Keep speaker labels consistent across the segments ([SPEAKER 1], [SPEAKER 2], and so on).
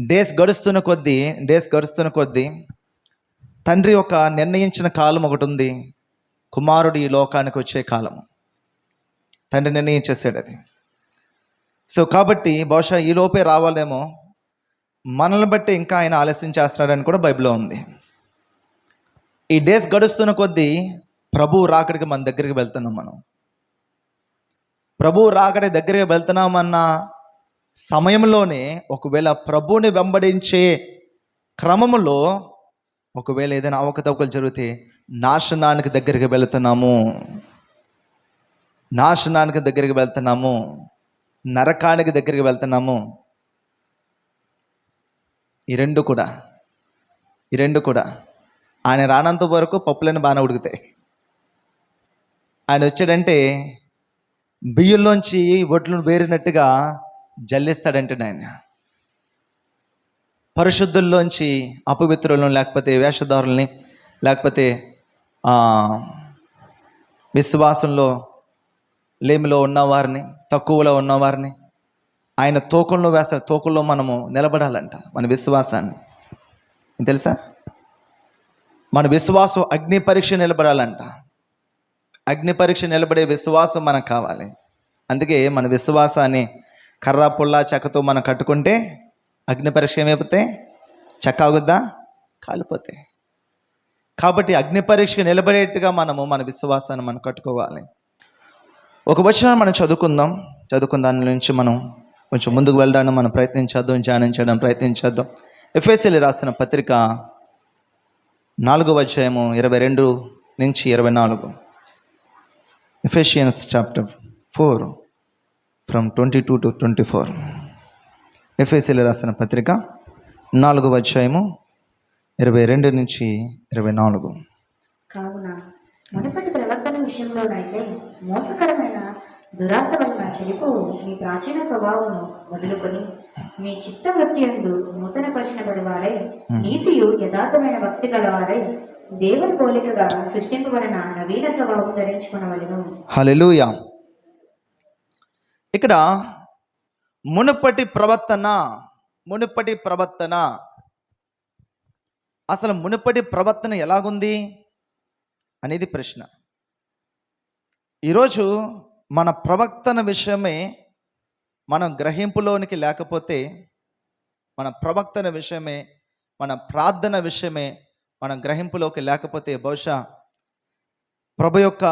[SPEAKER 1] Days గడుస్తున్న కొద్దీ తండ్రి ఒక నిర్ణయించిన కాలం ఒకటి ఉంది. కుమారుడు ఈ లోకానికి వచ్చే కాలం తండ్రి నిర్ణయించేసాడు అది. సో కాబట్టి బహుశా ఈ లోపే రావాలేమో, మనల్ని బట్టి ఇంకా ఆయన ఆలస్యం చేస్తున్నాడని కూడా బైబిల్లో ఉంది. ఈ డేస్ గడుస్తున్న కొద్దీ ప్రభువు రాకడికి మన దగ్గరికి వెళ్తున్నాం. మనం ప్రభువు రాకడి దగ్గరికి వెళ్తున్నామన్న సమయంలోనే ఒకవేళ ప్రభువుని వెంబడించే క్రమంలో ఒకవేళ ఏదైనా అవకతవకలు జరిగితే నాశనానికి దగ్గరికి వెళ్తున్నాము, నరకానికి దగ్గరికి వెళ్తున్నాము. ఈ రెండు కూడా ఆయన రానంత వరకు పప్పులని బాగా ఉడుకుతాయి. ఆయన వచ్చాడంటే బియ్యంలోంచి ఒడ్లను వేరినట్టుగా జల్లిస్తాడంటే ఆయన పరిశుద్ధుల్లోంచి అపవిత్రులను, లేకపోతే వేషధారుల్ని, లేకపోతే విశ్వాసంలో లేమిలో ఉన్నవారిని, తక్కువలో ఉన్నవారిని ఆయన తూకంలో మనము నిలబడాలంట. మన విశ్వాసాన్ని తెలుసా, మన విశ్వాసం అగ్ని పరీక్ష నిలబడాలంట. అగ్ని పరీక్ష నిలబడే విశ్వాసం మనకు కావాలి. అందుకే మన విశ్వాసాన్ని కర్ర పుల్ల చెక్కతో మనం కట్టుకుంటే అగ్ని పరీక్ష ఏమైపోతే చెక్క ఆగుద్దా, కాలిపోతే. కాబట్టి అగ్ని పరీక్ష నిలబడేట్టుగా మన విశ్వాసాన్ని మనం కట్టుకోవాలి. ఒక వచనాన్ని మనం చదువుకుందాం దాని నుంచి మనం కొంచెం ముందుకు వెళ్ళడానికి మనం ప్రయత్నించేద్దాం, ధ్యానం చేయడం ప్రయత్నించేద్దాం. ఎఫెసీయులకు రాసిన పత్రిక 4వ అధ్యాయము 22 నుంచి 24. Ephesians chapter 4 from 22 to 24. ఎఫెసీయులకు రాసిన పత్రిక 4వ అధ్యాయము 22 నుంచి 24.
[SPEAKER 2] కావున మునుపటి ప్రవర్తన విషయంలోనైతే మోసకరమైన దురాశ వలన చెడిపు మీ ప్రాచీన స్వభావమును వదులుకొని మీ చిత్తవృత్తి యందు నూతనపరచబడి వారై నీతియు యథార్థమైన భక్తి గలవారై దేవుని పోలికగా సృష్టింపబడిన నవీన స్వభావం ధరించుకునవలెను.
[SPEAKER 1] హల్లెలూయా. ఇక్కడ మునుపటి ప్రవర్తన అసలు మునుపటి ప్రవర్తన ఎలాగుంది అనేది ప్రశ్న. ఈరోజు మన ప్రవర్తన విషయమే మనం గ్రహింపులోనికి లేకపోతే, మన ప్రవర్తన విషయమే, మన ప్రార్థన విషయమే మన గ్రహింపులోకి లేకపోతే బహుశా ప్రభు యొక్క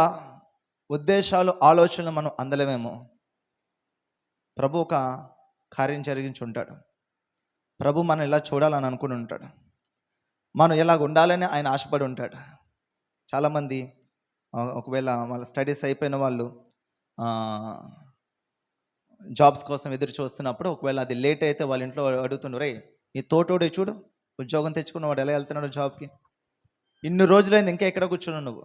[SPEAKER 1] ఉద్దేశాలు, ఆలోచనలు మనం అందలేమేమో. ప్రభు ఒక కార్యం జరిగించి ఉంటాడు. ప్రభు మనం ఇలా చూడాలని అనుకుని ఉంటాడు. మనం ఎలాగ ఉండాలని ఆయన ఆశపడి ఉంటాడు. చాలామంది ఒకవేళ వాళ్ళ స్టడీస్ అయిపోయిన వాళ్ళు జాబ్స్ కోసం ఎదురు చూస్తున్నప్పుడు ఒకవేళ అది లేట్ అయితే వాళ్ళ ఇంట్లో అడుగుతుండ్రు, రే నీ తోటోడే చూడు ఉద్యోగం తెచ్చుకున్నవాడు ఎలా వెళ్తున్నాడు జాబ్కి, ఇన్ని రోజులైంది ఇంకా ఎక్కడ కూర్చున్నావు నువ్వు,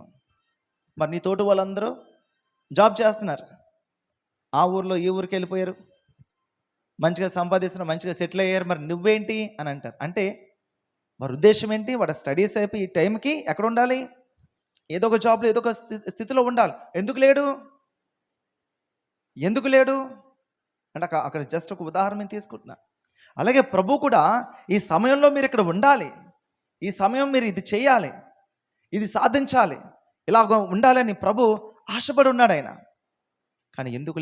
[SPEAKER 1] మరి నీ తోటి వాళ్ళందరూ జాబ్ చేస్తున్నారు, ఆ ఊర్లో ఈ ఊరికి వెళ్ళిపోయారు, మంచిగా సంపాదిస్తున్నారు, మంచిగా సెటిల్ అయ్యారు, మరి నువ్వేంటి అని అంటారు. అంటే వారి ఉద్దేశం ఏంటి, వాడు స్టడీస్ అయిపోయి ఈ టైంకి ఎక్కడ ఉండాలి, ఏదో ఒక జాబ్లో ఏదో ఒక స్థితిలో ఉండాలి. ఎందుకు లేడు అంటే అక్కడ జస్ట్ ఒక ఉదాహరణ తీసుకుంటున్నా. అలాగే ప్రభు కూడా ఈ సమయంలో మీరు ఇక్కడ ఉండాలి, ఈ సమయం మీరు ఇది చేయాలి, ఇది సాధించాలి, ఇలాగ ఉండాలని ప్రభు ఆశపడి ఉన్నాడు ఆయన. కానీ ఎందుకు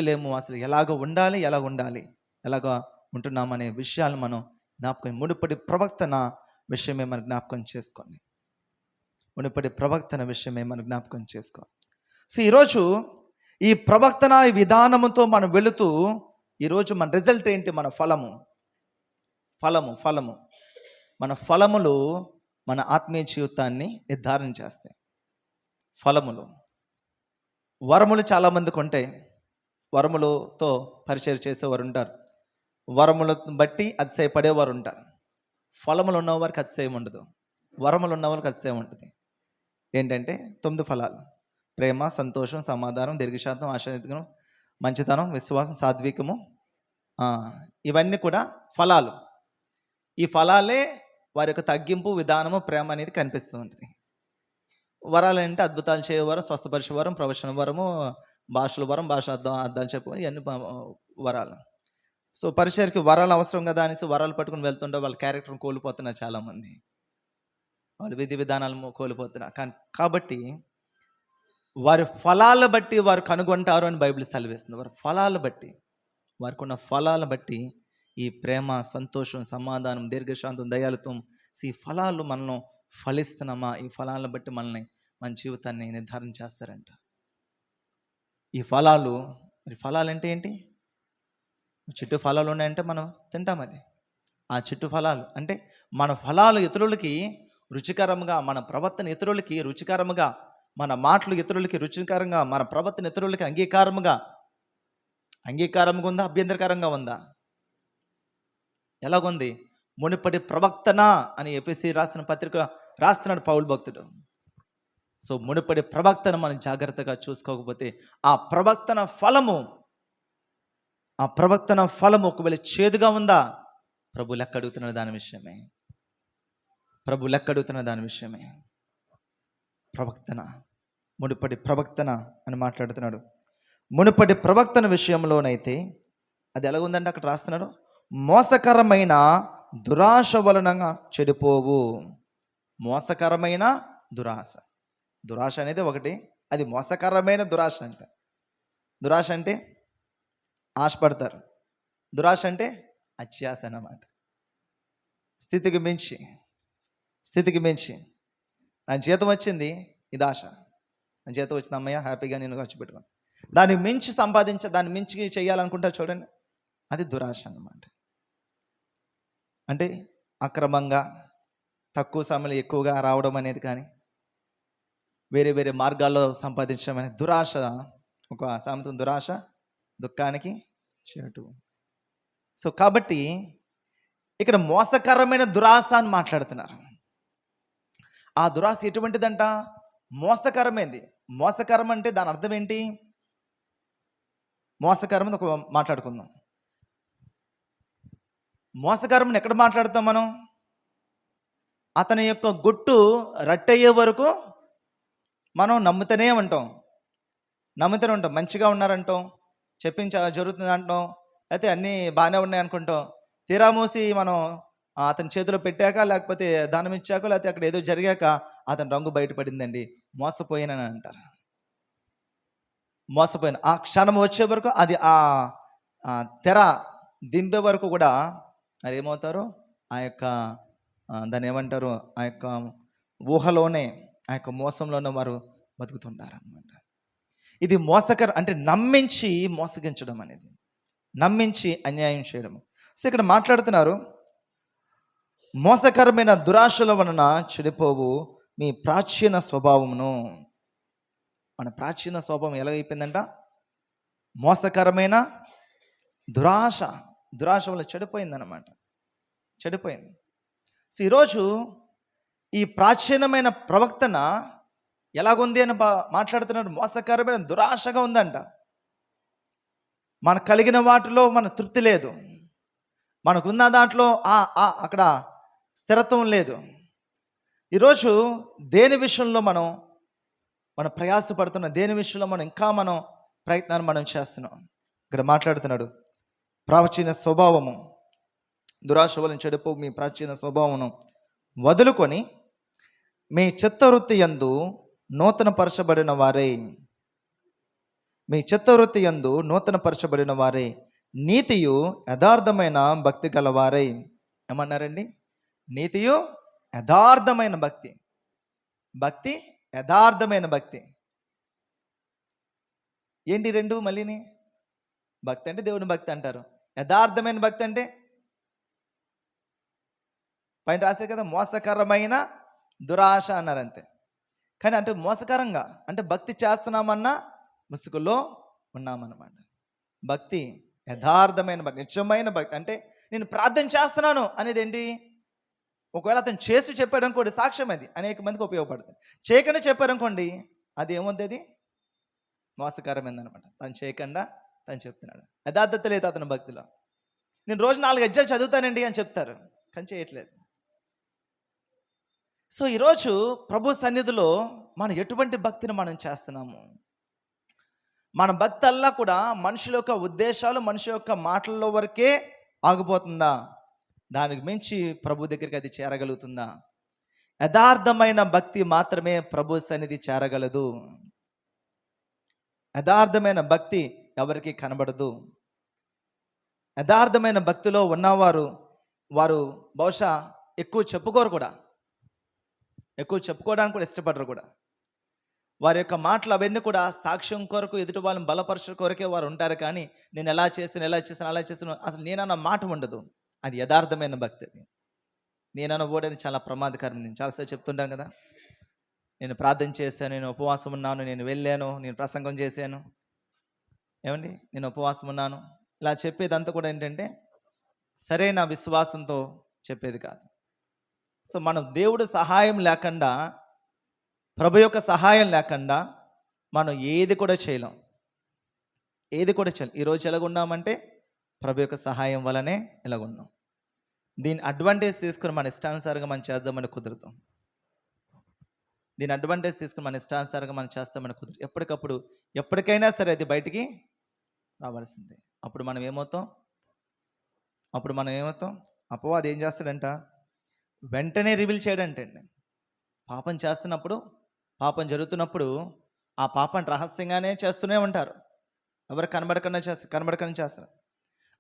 [SPEAKER 1] లేము అసలు ఎలాగ ఉండాలి, ఎలాగ ఉంటున్నామనే విషయాలు మనం జ్ఞాపకం, మునుపటి ప్రవర్తన విషయమే మనం జ్ఞాపకం చేసుకోండి. సో ఈరోజు ఈ ప్రవర్తన విధానంతో మనం వెళుతూ ఈరోజు మన రిజల్ట్ ఏంటి, మన ఫలము మన ఫలములు మన ఆత్మీయ జీవితాన్ని నిర్ధారణ చేస్తాయి. వరములు చాలామందికి ఉంటాయి, వరములతో పరిచయం చేసేవారు ఉంటారు, వరములను బట్టి అతిశయపడేవారు ఉంటారు. ఫలములు ఉన్నవారికి అతిశయం ఉండదు, వరములు ఉన్నవారికి అతిశయం ఉంటుంది. ఏంటంటే 9 ఫలాలు: ప్రేమ, సంతోషం, సమాధానం, దీర్ఘశాంతం, ఆశానిత్యం, మంచితనం, విశ్వాసం, సాత్వికము. ఇవన్నీ కూడా ఫలాలు. ఈ ఫలాలే వారి యొక్క తగ్గింపు విధానము, ప్రేమ అనేది కనిపిస్తూ ఉంటుంది. వరాలు అంటే అద్భుతాలు చేయవరం, స్వస్థపరిచే వరం, ప్రవచన వరము, భాషల వరం, భాష అర్థాలు చెప్పు, ఇవన్నీ వరాలు. సో పరిచర్కి వరాలు అవసరం కదా అనేసి వరాలు పట్టుకుని వెళ్తుంటే వాళ్ళ క్యారెక్టర్ని కోల్పోతున్నారు చాలామంది. వాళ్ళ విధి విధానాలు కోల్పోతున్నారు. కాబట్టి వారి ఫలాలను బట్టి వారు కనుగొంటారు అని బైబిల్ సెలవిస్తుంది. వారి ఫలాలు బట్టి, వారికి ఉన్న ఫలాలను బట్టి ఈ ప్రేమ, సంతోషం, సమాధానం, దీర్ఘశాంతం, దయాళుత్వం, ఈ ఫలాలు మనలో ఫలిస్తున్నామా, ఈ ఫలాలను బట్టి మనల్ని మన జీవితాన్ని నిర్ధారణ చేస్తారంట. ఈ ఫలాలు, మరి ఫలాలు అంటే ఏంటి? చెట్టు ఫలాలు ఉన్నాయంటే మనం తింటాం. అది ఆ చెట్టు ఫలాలు అంటే మన ఫలాలు ఇతరులకి రుచికరంగా, మన ప్రవర్తన ఇతరులకి రుచికరముగా, మన మాటలు ఇతరులకి రుచికరంగా, మన ప్రవర్తన ఇతరులకి అంగీకారంగా ఉందా, అభ్యంతరకరంగా ఉందా? ఎలాగుంది? మునుపటి ప్రవక్తన అని ఎఫెసీ రాసిన పత్రిక రాస్తున్నాడు పౌలు భక్తుడు. సో మునుపటి ప్రవక్తను మనం జాగ్రత్తగా చూసుకోకపోతే ఆ ప్రవక్తన ఫలము ఒకవేళ చేదుగా ఉందా, ప్రభు లెక్క అడుగుతున్న దాని విషయమే. ప్రవక్తన, మునుపటి ప్రవక్తన అని మాట్లాడుతున్నాడు. మునుపటి ప్రవక్తన విషయంలోనైతే అది ఎలాగుందంటే అక్కడ రాస్తున్నాడు, మోసకరమైన దురాశ వలన చెడిపోవు. మోసకరమైన దురాశ అనేది ఒకటి, అది మోసకరమైన దురాశ అంట. దురాశ అంటే ఆశపడతారు, దురాశ అంటే అత్యాశ అన్నమాట. స్థితికి మించి నా జీతం వచ్చింది, ఇది ఆశ. నా జీతం వచ్చింది, అమ్మయ్య హ్యాపీగా నేను ఖర్చు పెట్టుకోను. దాన్ని మించి దాన్ని మించి చేయాలనుకుంటారు చూడండి, అది దురాశ అన్నమాట. అంటే అక్రమంగా తక్కువ సమయంలో ఎక్కువగా రావడం అనేది కానీ, వేరే మార్గాల్లో సంపాదించడం అనేది దురాశ. ఒక సామెత, దురాశ దుఃఖానికి చేటు. సో కాబట్టి ఇక్కడ మోసకరమైన దురాశ అని మాట్లాడుతున్నారు. ఆ దురాశ ఎటువంటిదంట? మోసకరమైంది. మోసకరం అంటే దాని అర్థం ఏంటి? మోసకరం ఒక మాట్లాడుకుందాం. మోసకరం ఎక్కడ మాట్లాడుతాం మనం? అతని యొక్క గుట్టు రట్టయ్యే వరకు మనం నమ్ముతూనే ఉంటాం, మంచిగా ఉన్నారంటాం, జరుగుతుంది అంటాం, అయితే అన్నీ బాగానే ఉన్నాయి అనుకుంటాం. తీరా మూసి మనం అతని చేతిలో పెట్టాక, లేకపోతే దానం ఇచ్చాక, లేకపోతే అక్కడ ఏదో జరిగాక అతని రంగు బయటపడిందండి, మోసపోయానని అంటారు. మోసపోయిన ఆ క్షణం వచ్చే వరకు, అది ఆ తెర దింపే వరకు కూడా మరి ఏమవుతారు? ఆ యొక్క దాన్ని ఏమంటారు, ఆ యొక్క ఊహలోనే, ఆ యొక్క మోసంలోనే వారు బతుకుతుంటారు అనమాట. ఇది అంటే నమ్మించి మోసగించడం అనేది, నమ్మించి అన్యాయం చేయడం. సో ఇక్కడ మాట్లాడుతున్నారు, మోసకరమైన దురాశల వలన చెడిపోవు మీ ప్రాచీన స్వభావమును. మన ప్రాచీన స్వభావం ఎలాగైపోయిందంట? మోసకరమైన దురాశ వల్ల చెడిపోయింది. సో ఈరోజు ఈ ప్రాచీనమైన ప్రవక్తన ఎలాగుంది అని మాట్లాడుతున్నారు. మోసకరమైన దురాశగా ఉందంట. మనకు కలిగిన వాటిలో మన తృప్తి లేదు, మనకున్న దాంట్లో అక్కడ స్థిరత్వం లేదు. ఈరోజు దేని విషయంలో మనం ప్రయాసపడుతున్నాం, దేని విషయంలో మనం ప్రయత్నాన్ని చేస్తున్నాం. ఇక్కడ మాట్లాడుతున్నాడు, ప్రాచీన స్వభావము, దురాశ వలన చెడిపో మీ ప్రాచీన స్వభావమును వదులుకొని మీ చిత్తవృత్తి యందు నూతన పరచబడిన వారై నీతియు యథార్థమైన భక్తి గలవారై. ఏమన్నారండి? నీతియు యథార్థమైన భక్తి యథార్థమైన భక్తి. ఏంటి రెండు మళ్ళీని? భక్తి అంటే దేవుని భక్తి అంటారు, యథార్థమైన భక్తి అంటే పైన రాసే కదా, మోసకరమైన దురాశ అన్నారు అంతే. కానీ అంటే మోసకరంగా అంటే భక్తి చేస్తున్నామన్నా ముసుగులో ఉన్నామన్నమాట. భక్తి యథార్థమైన భక్తి, నిజమైన భక్తి అంటే నేను ప్రార్థన చేస్తున్నాను అనేది ఏంటి? ఒకవేళ అతను చేసి చెప్పాడు అనుకోండి, సాక్ష్యం అది అనేక మందికి ఉపయోగపడుతుంది. చేయకుండా చెప్పారనుకోండి, అది ఏమవుతుంది? మోసకరమైంది అనమాట. తను చేయకుండా తను చెప్తున్నాడు, యథార్థత లేదు అతని భక్తిలో. నేను రోజు 4 అధ్యాయాలు చదువుతానండి అని చెప్తారు, కానీ చేయట్లేదు. సో ఈరోజు ప్రభు సన్నిధిలో మనం ఎటువంటి భక్తిని మనం చేస్తున్నాము? మన భక్తి అల్లా కూడా మనుషుల యొక్క ఉద్దేశాలు, మనుషుల యొక్క మాటల్లో వరకే ఆగిపోతుందా? దానికి మించి ప్రభు దగ్గరికి అది చేరగలుగుతుందా? యథార్థమైన భక్తి మాత్రమే ప్రభు సన్నిధి చేరగలదు. యథార్థమైన భక్తి ఎవరికి కనబడదు. యథార్థమైన భక్తిలో ఉన్నవారు వారు బహుశా ఎక్కువ చెప్పుకోరు కూడా, ఎక్కువ చెప్పుకోవడానికి కూడా ఇష్టపడరు కూడా. వారి యొక్క మాటలు అవన్నీ కూడా సాక్ష్యం కొరకు, ఎదుటి వాళ్ళని బలపరచడం కొరకే వారు ఉంటారు. కానీ నేను ఎలా చేశాను అలా చేశాను అసలు నేనన్న మాట ఉండదు. అది యథార్థమైన భక్తి. అది నేనన్న ఓడని చాలా ప్రమాదకరం. నేను చాలాసార్లు చెప్తుంటాను కదా, నేను ప్రార్థన చేశాను, నేను ఉపవాసం ఉన్నాను, నేను వెళ్ళాను, నేను ప్రసంగం చేశాను, ఏమండి నేను ఉపవాసం ఉన్నాను, ఇలా చెప్పేదంతా కూడా ఏంటంటే సరైన విశ్వాసంతో చెప్పేది కాదు. సో మనం దేవుడు సహాయం లేకుండా, ప్రభు యొక్క సహాయం లేకుండా మనం ఏది కూడా చేయలేం. ఈరోజు ఎలాగున్నామంటే ప్రభు యొక్క సహాయం వల్లనే ఎలాగున్నాం. దీని అడ్వాంటేజ్ తీసుకుని మన ఇష్టానుసారంగా మనం చేద్దామని కుదరదు. మనం చేస్తామని కుదరదు. ఎప్పటికప్పుడు ఎప్పటికైనా సరే అది బయటికి రావాల్సిందే. అప్పుడు మనం ఏమవుతాం? అపవాది ఏం చేస్తాడంట? వెంటనే రివీల్ చేయడంటే అండి. పాపం జరుగుతున్నప్పుడు ఆ పాపాన్ని రహస్యంగానే చేస్తూనే ఉంటారు. ఎవరు కనబడకుండా చేస్తారు.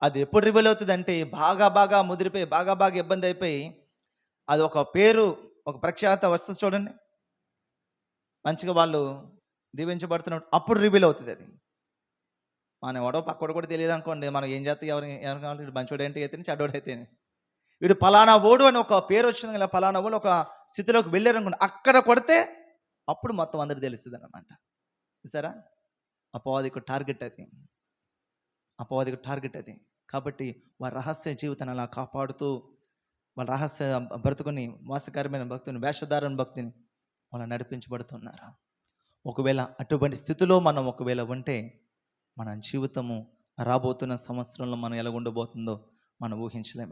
[SPEAKER 1] అది ఎప్పుడు రివీల్ అవుతుంది అంటే బాగా ముదిరిపోయి, బాగా ఇబ్బంది అయిపోయి, అది ఒక పేరు, ఒక ప్రఖ్యాత వస్తుంది చూడండి, మంచిగా వాళ్ళు దీవించబడుతున్నప్పుడు అప్పుడు రివీల్ అవుతుంది. అది మనం ఎవడో పక్కడు కూడా తెలియదు అనుకోండి. మనం ఏం చేస్తే ఎవరు కావాలి, వీడు మంచోడు ఏంటి అయితేనే, చెడ్డోడు అయితేనే, వీడు పలానా ఓడు అని ఒక పేరు వచ్చింది కదా, పలానా ఓడు ఒక స్థితిలోకి వెళ్ళారు అనుకోండి, అక్కడ కొడితే అప్పుడు మొత్తం అందరికి తెలుస్తుంది అన్నమాట. చూసారా? అపవాదికి టార్గెట్ అది. కాబట్టి వారి రహస్య జీవితాన్ని అలా కాపాడుతూ, వాళ్ళ రహస్య బ్రతుకుని, మోసకరమైన భక్తిని, వేషధారణ భక్తిని వాళ్ళు నడిపించబడుతున్నారు. ఒకవేళ అటువంటి స్థితిలో మనం ఒకవేళ ఉంటే మన జీవితము రాబోతున్న సంవత్సరంలో మనం ఎలా ఉండబోతుందో మనం ఊహించలేం.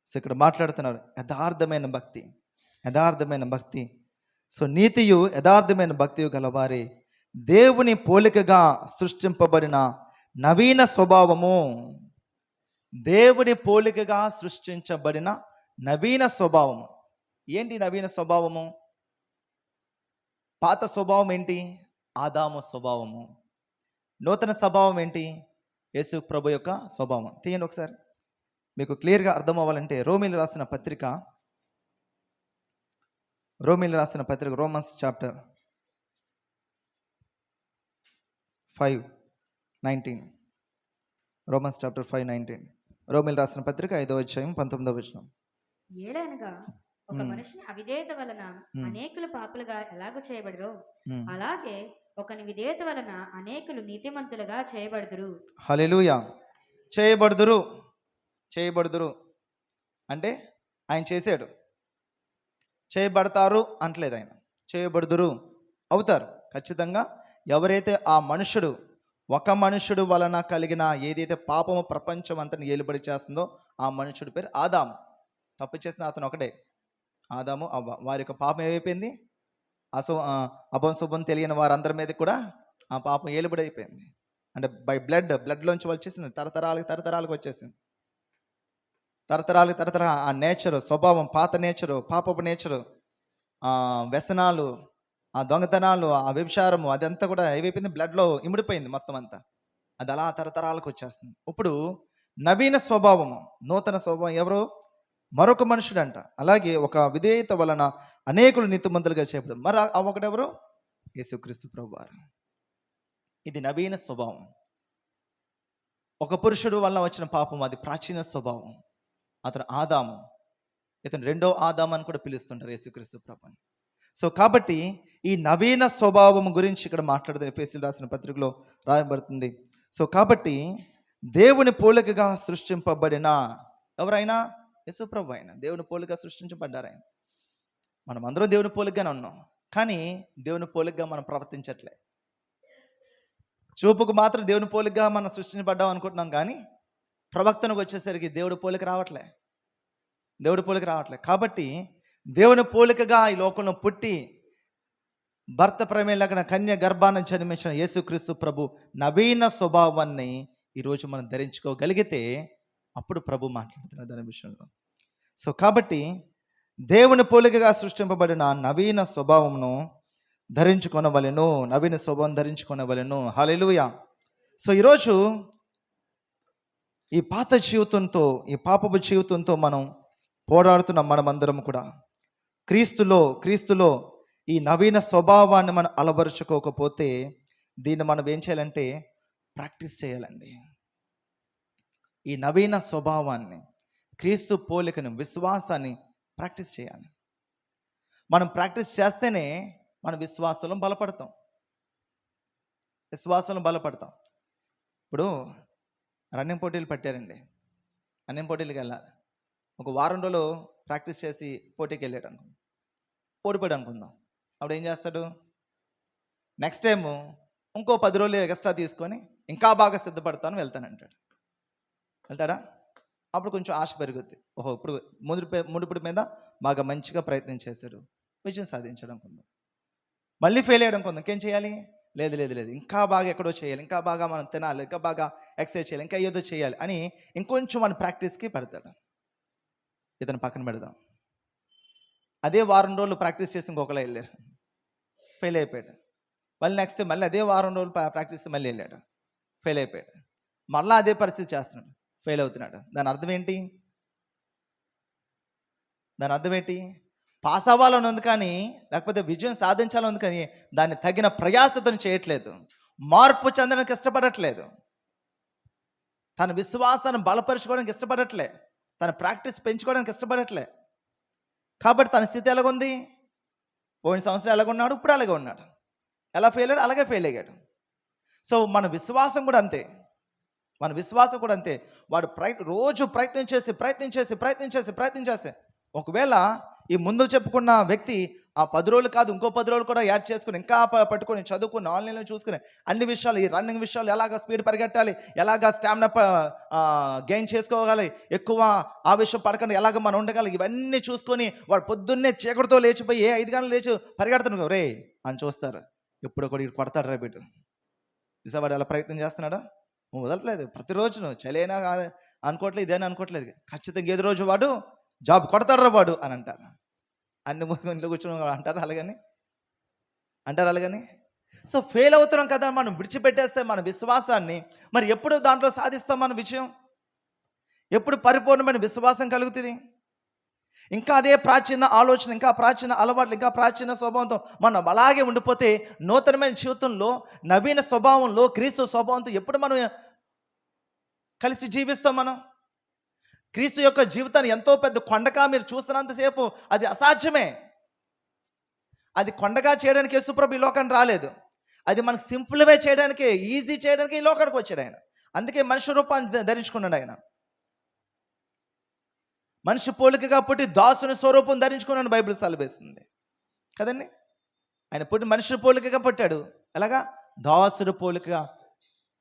[SPEAKER 1] సో ఇక్కడ మాట్లాడుతున్నారు యథార్థమైన భక్తి. సో నీతియు యథార్థమైన భక్తియు గలవారే దేవుని పోలికగా సృష్టింపబడిన నవీన స్వభావము. దేవుని పోలికగా సృష్టించబడిన నవీన స్వభావము. ఏంటి నవీన స్వభావము? పాత స్వభావం ఏంటి? ఆదాము స్వభావము. నూతన స్వభావం ఏంటి? యేసు ప్రభు యొక్క స్వభావం. తీయండి ఒకసారి, మీకు క్లియర్గా అర్థం అవ్వాలంటే రోమీలు రాసిన పత్రిక రోమన్స్ చాప్టర్ 5:19. Romans chapter 5:19. రోమీలు రాసిన పత్రిక 5వ అధ్యాయం 19వ వచనం.
[SPEAKER 2] ఏలైనగా ఒక మనిషిని అవిధేయత వలన అనేకులు పాపులుగా ఎలాగో చేయబడరో, అలాగే ఒకని విధేయత వలన అనేకులు నీతిమంతులుగా చేయబడుదురు.
[SPEAKER 1] హల్లెలూయా. చేయబడుదురు అంటే ఆయన చేశాడు, చేయబడతారు అంటలేదు ఆయన. చేయబడుదురు అవుతారు ఖచ్చితంగా. ఎవరైతే ఆ మనుషుడు, ఒక మనుషుడు వలన కలిగిన ఏదైతే పాపము ప్రపంచం అంతని ఏలుబడి చేస్తుందో ఆ మనుషుడి పేరు ఆదాము. తప్పు చేసిన అతను ఒకటే, ఆదాము అవ్వ. వారి యొక్క పాపం ఏమైపోయింది? అభంశుభం తెలియని వారందరి మీద కూడా ఆ పాపం ఏలుబడి అయిపోయింది. అంటే బై బ్లడ్లోంచి వచ్చేసింది, తరతరాలకు వచ్చేసింది. తరతరాలు ఆ నేచరు, స్వభావం, పాత నేచరు, పాపపు నేచరు, వ్యసనాలు, ఆ దొంగతనాలు, ఆ వ్యభిచారము, అదంతా కూడా ఏమైపోయింది? బ్లడ్లో ఇమిడిపోయింది మొత్తం అంతా. అది అలా తరతరాలకు వచ్చేస్తుంది. ఇప్పుడు నవీన స్వభావము, నూతన స్వభావం ఎవరు? మరొక మనుషుడంట. అలాగే ఒక విధేయత వలన అనేకులు నీతిమంతులుగా చేయబడతారు. మరి ఒకడెవరు? యేసుక్రీస్తు ప్రభువారు. ఇది నవీన స్వభావం. ఒక పురుషుడు వలన వచ్చిన పాపం అది ప్రాచీన స్వభావం. అతను ఆదాము, ఇతను రెండో ఆదాము అని కూడా పిలుస్తుంటారు యేసుక్రీస్తు ప్రభుని. సో కాబట్టి ఈ నవీన స్వభావం గురించి ఇక్కడ మాట్లాడుతుంది, ఎఫెసీయులకు రాసిన పత్రికలో రాయబడుతుంది. సో కాబట్టి దేవుని పోలికగా సృష్టింపబడిన ఎవరైనా యేసు ప్రభు అయినా దేవుని పోలికగా సృష్టించబడ్డారు ఆయన. మనం అందరం దేవుని పోలికగానే ఉన్నాం, కానీ దేవుని పోలికగా మనం ప్రవర్తించట్లే. చూపుకు మాత్రం దేవుని పోలికగా మనం సృష్టించబడ్డాం అనుకుంటున్నాం, కానీ ప్రవక్తనకు వచ్చేసరికి దేవుడి పోలిక రావట్లే. కాబట్టి దేవుని పోలికగా ఈ లోకంలో పుట్టి భర్త ప్రమేలగిన కన్య గర్భాన జన్మించిన యేసుక్రీస్తు ప్రభు నవీన స్వభావాన్ని ఈరోజు మనం ధరించుకోగలిగితే అప్పుడు ప్రభు మాట్లాడుతున్నారు దాని విషయంలో. సో కాబట్టి దేవుని పోలికగా సృష్టింపబడిన నవీన స్వభావమును ధరించుకొనవలెను, నవీన స్వభావం ధరించుకొనవలెను. హల్లెలూయా. సో ఈరోజు ఈ పాత జీవితంతో, ఈ పాపపు జీవితంతో మనం పోరాడుతున్న మనమందరం కూడా క్రీస్తులో ఈ నవీన స్వభావాన్ని మనం అలవరుచుకోకపోతే దీన్ని మనం ఏం చేయాలంటే ప్రాక్టీస్ చేయాలండి. ఈ నవీన స్వభావాన్ని, క్రీస్తు పోలికను, విశ్వాసాన్ని ప్రాక్టీస్ చేయాలి. మనం ప్రాక్టీస్ చేస్తేనే మన విశ్వాసంలో బలపడతాం. ఇప్పుడు రన్నింగ్ పోటీలు పెట్టారండి. రన్నింగ్ పోటీలకు వెళ్ళాలి. ఒక వారం రోజులు ప్రాక్టీస్ చేసి పోటీకి వెళ్ళాడు అనుకుందాం, ఓడిపోయాడు అనుకుందాం. అప్పుడు ఏం చేస్తాడు? నెక్స్ట్ టైము ఇంకో 10 రోజులు ఎక్స్ట్రా తీసుకొని ఇంకా బాగా సిద్ధపడతాను వెళ్తానంటాడు. వెళ్తాడా? అప్పుడు కొంచెం ఆశ పెరుగుద్ది. ఓహో, ఇప్పుడు మునుపటి మీద బాగా మంచిగా ప్రయత్నం చేశాడు, విజయం సాధించాడు అనుకుందాం. మళ్ళీ ఫెయిల్ అయ్యాడు అనుకుందాం. ఇంకేం చేయాలి? లేదు, ఇంకా బాగా ఎక్కడో చేయాలి, ఇంకా బాగా మనం తినాలి, ఇంకా బాగా ఎక్సర్సైజ్ చేయాలి, ఇంకా ఏదో చేయాలి అని ఇంకొంచెం మన ప్రాక్టీస్కి పెడతాడు. ఇతను పక్కన పెడదాం. అదే వారం రోజులు ప్రాక్టీస్ చేసి ఇంకొకలా వెళ్ళారు, ఫెయిల్ అయిపోయాడు. మళ్ళీ నెక్స్ట్ మళ్ళీ అదే వారం రోజులు ప్రాక్టీస్ మళ్ళీ వెళ్ళాడు, ఫెయిల్ అయిపోయాడు. మళ్ళీ అదే పరిస్థితి చేస్తున్నాడు, ఫెయిల్ అవుతున్నాడు. దాని అర్థం ఏంటి? పాస్ అవ్వాలని ఉంది కానీ, లేకపోతే విజయం సాధించాలని ఉంది కానీ దాన్ని తగిన ప్రయాసతను చేయట్లేదు, మార్పు చెందడానికి ఇష్టపడట్లేదు, తన విశ్వాసాన్ని బలపరుచుకోవడానికి ఇష్టపడట్లే, తన ప్రాక్టీస్ పెంచుకోవడానికి ఇష్టపడట్లే. కాబట్టి తన స్థితి ఎలాగుంది? పోయిన సంవత్సరం ఎలాగున్నాడు, ఇప్పుడు అలాగే ఉన్నాడు. ఎలా ఫెయిల్ అయ్యాడు? అలాగే ఫెయిల్ అయ్యాడు. సో మన విశ్వాసం కూడా అంతే. వాడు రోజు ప్రయత్నం చేసి ఒకవేళ ఈ ముందు చెప్పుకున్న వ్యక్తి ఆ 10 రోజులు కాదు, ఇంకో 10 రోజులు కూడా యాడ్ చేసుకుని ఇంకా పట్టుకొని చదువుకుని ఆన్లైన్లో చూసుకుని అన్ని విషయాలు, ఈ రన్నింగ్ విషయాలు, ఎలాగ స్పీడ్ పరిగెట్టాలి, ఎలాగ స్టామినా గెయిన్ చేసుకోవాలి, ఎక్కువ ఆవేశం పడకుండా ఎలాగ మనం ఉండగలం, ఇవన్నీ చూసుకొని వాడు పొద్దున్నే చీకటితో లేచిపోయి 5 గంటలు లేచి పరిగెడుతున్నాడు. రే అని చూస్తారు, ఎప్పుడు కూడా ఇటు కొడతాడు రా బిడ్డ. వాడు ఎలా ప్రయత్నం చేస్తున్నాడా? వదలట్లేదు. ప్రతిరోజు నువ్వు చలేనా అనుకోవట్లేదు, ఇదేనా అనుకోవట్లేదు, ఖచ్చితంగా ఏదో రోజు వాడు జాబ్ కొడతాడు వాడు అని అంటారు. అన్ని ఇంట్లో కూర్చొని అంటారు అలాగని. సో ఫెయిల్ అవుతున్నాం కదా, మనం విడిచిపెట్టేస్తే మన విశ్వాసాన్ని, మరి ఎప్పుడు దాంట్లో సాధిస్తాం మన విజయం? ఎప్పుడు పరిపూర్ణమైన విశ్వాసం కలుగుతుంది? ఇంకా అదే ప్రాచీన ఆలోచన, ఇంకా ప్రాచీన అలవాట్లు, ఇంకా ప్రాచీన స్వభావంతో మనం అలాగే ఉండిపోతే నూతనమైన జీవితంలో, నవీన స్వభావంలో, క్రీస్తు స్వభావంతో ఎప్పుడు మనం కలిసి జీవిస్తాం? మనం క్రీస్తు యొక్క జీవితాన్ని ఎంతో పెద్ద కొండగా మీరు చూస్తున్నంతసేపు అది అసాధ్యమే. అది కొండగా చేయడానికి యేసుప్రభు ఈ లోకానికి రాలేదు. అది మనకు సింపుల్గా చేయడానికి, ఈజీ చేయడానికి ఈ లోకానికి వచ్చాడు ఆయన. అందుకే మనిషి రూపాన్ని ధరించుకున్నాడు ఆయన. మనిషి పోలికగా పుట్టి దాసుని స్వరూపం ధరించుకున్నాడు బైబిల్ సెలవిస్తుంది కదండి. ఆయన పుట్టి మనిషి పోలికగా పుట్టాడు. ఎలాగా? దాసుడు పోలికగా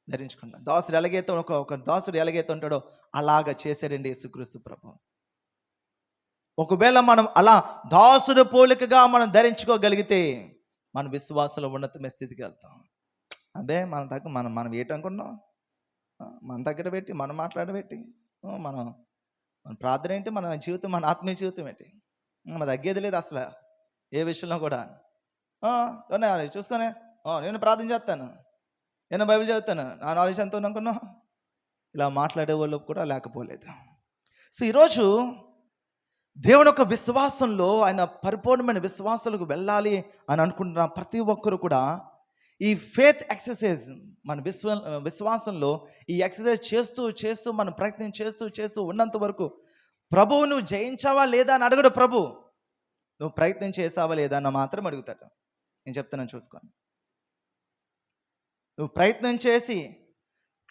[SPEAKER 1] ధరించుకున్నాడు. దాసుడు ఎలాగైతే ఒక దాసుడు ఎలాగైతే ఉంటాడో అలాగా చేశాడండి యేసుక్రీస్తు ప్రభు. ఒకవేళ మనం అలా దాసుడు పోలికగా మనం ధరించుకోగలిగితే మన విశ్వాసంలో ఉన్నతమైన స్థితికి వెళ్తాం. అదే మనం ఏంటనుకున్నాం, మన దగ్గర పెట్టి మనం మాట్లాడబెట్టి మన ప్రార్థన ఏంటి, మన జీవితం, మన ఆత్మీయ జీవితం ఏంటి, మన తగ్గేది లేదు అసలు ఏ విషయంలో కూడా. చూసుకొని నేను ప్రార్థన చేస్తాను, నేను బైబిల్ చదువుతాను, నా నాలెడ్జ్ ఎంత అనుకున్నావు, ఇలా మాట్లాడే వాళ్ళు కూడా లేకపోలేదు. సో ఈరోజు దేవుని యొక్క విశ్వాసంలో, ఆయన పరిపూర్ణమైన విశ్వాసాలకు వెళ్ళాలి అని అనుకుంటున్న ప్రతి ఒక్కరు కూడా ఈ ఫేత్ ఎక్సర్సైజ్, మన విశ్వాసంలో ఈ ఎక్సర్సైజ్ చేస్తూ మనం ప్రయత్నం చేస్తూ ఉన్నంత వరకు ప్రభువు నువ్వు జయించావా లేదా అని అడగడు. ప్రభు నువ్వు ప్రయత్నం చేసావా లేదా అని మాత్రం అడుగుతాడు. నేను చెప్తున్నాను చూసుకోండి. నువ్వు ప్రయత్నం చేసి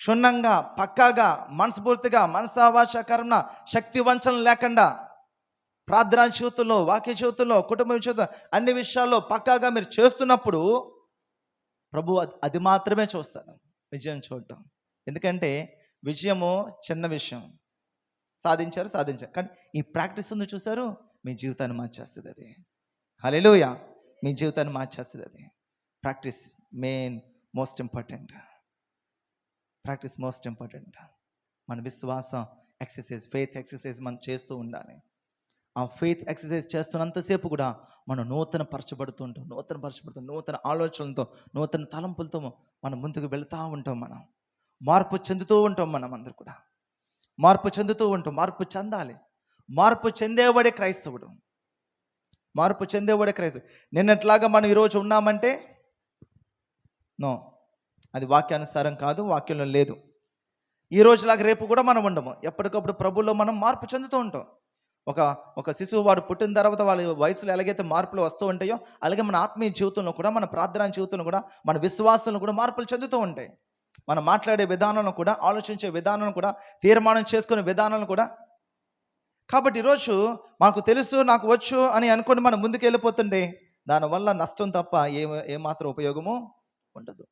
[SPEAKER 1] క్షుణ్ణంగా, పక్కాగా, మనస్ఫూర్తిగా, మనసావాచ కర్మ, శక్తి వంచన లేకుండా ప్రార్థనా జీవితంలో, వాక్య జీవితంలో, కుటుంబ జీవితంలో అన్ని విషయాల్లో పక్కాగా మీరు చేస్తున్నప్పుడు ప్రభు అది మాత్రమే చూస్తాడు, విజయం చూడటం. ఎందుకంటే విజయము చిన్న విషయం, సాధించారు. కానీ ఈ ప్రాక్టీస్ ఉంది చూసారు, మీ జీవితాన్ని మార్చేస్తుంది అది. హల్లెలూయా. మీ జీవితాన్ని మార్చేస్తుంది. అది practice most important. Practice most important. మన విశ్వాసం ఎక్సర్సైజ్, ఫెయిత్ ఎక్సర్సైజ్ మనం చేస్తూ ఉండాలి. ఆ ఫెయిత్ ఎక్సర్సైజ్ చేస్తున్నంతసేపు కూడా మనం నూతన ఆలోచనలతో, నూతన తలంపులతో మనం ముందుకు వెళ్తూ ఉంటాం. మనం మార్పు చెందుతూ ఉంటాం. మనం అందరు కూడా మార్పు చెందుతూ ఉంటాం. మార్పు చెందాలి. మార్పు చెందేవాడే క్రైస్తవుడు. నిన్నట్లాగా మనం ఈరోజు ఉన్నామంటే నో, అది వాక్యానుసారం కాదు, వాక్యంలో లేదు. ఈ రోజులాగా రేపు కూడా మనం ఉండము. ఎప్పటికప్పుడు ప్రభువులో మనం మార్పు చెందుతూ ఉంటాం. ఒక శిశువు వాడు పుట్టిన తర్వాత వాళ్ళ వయసులో ఎలాగైతే మార్పులు వస్తూ ఉంటాయో, అలాగే మన ఆత్మీయ జీవితంలో కూడా, మన ప్రార్థనా జీవితంలో కూడా, మన విశ్వాసంలో కూడా మార్పులు చెందుతూ ఉంటాయి. మనం మాట్లాడే విధానంలో కూడా, ఆలోచించే విధానంలో కూడా, తీర్మానం చేసుకునే విధానంలో కూడా. కాబట్టి ఈరోజు మాకు తెలుసు, నాకు వచ్చు అని అనుకొని మనం ముందుకు వెళ్ళిపోతుంటే దానివల్ల నష్టం తప్ప ఏమాత్రం ఉపయోగము ఉండదు.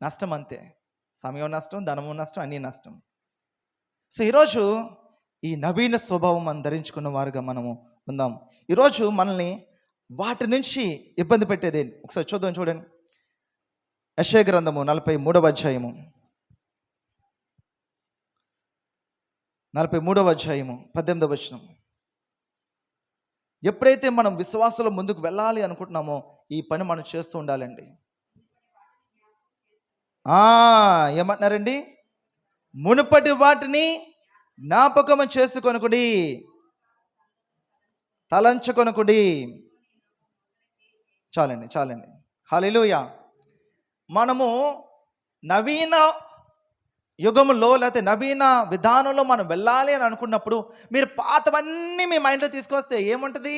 [SPEAKER 1] నష్టం అంతే. సమయం నష్టం, ధనము నష్టం, అన్నీ నష్టం. సో ఈరోజు ఈ నవీన స్వభావం మనం ధరించుకున్న వారుగా మనము ఉందాం. ఈరోజు మనల్ని వాటి నుంచి ఇబ్బంది పెట్టేది ఒకసారి చూద్దాం. చూడండి, యెషయా గ్రంథము 43వ అధ్యాయము 18వ వచనం. ఎప్పుడైతే మనం విశ్వాసంలో ముందుకు వెళ్ళాలి అనుకుంటున్నామో ఈ పని మనం చేస్తూ ఉండాలండి. ఏమంటున్నారండి? మునుపటి వాటిని జ్ఞాపకము చేసుకొనుకుడి, తలంచుకొనుకుడి. చాలండి. హల్లెలూయా. మనము నవీన యుగంలో లేకపోతే నవీన విధానంలో మనం వెళ్ళాలి అని అనుకున్నప్పుడు మీరు పాతవన్నీ మీ మైండ్లో తీసుకొస్తే ఏముంటుంది?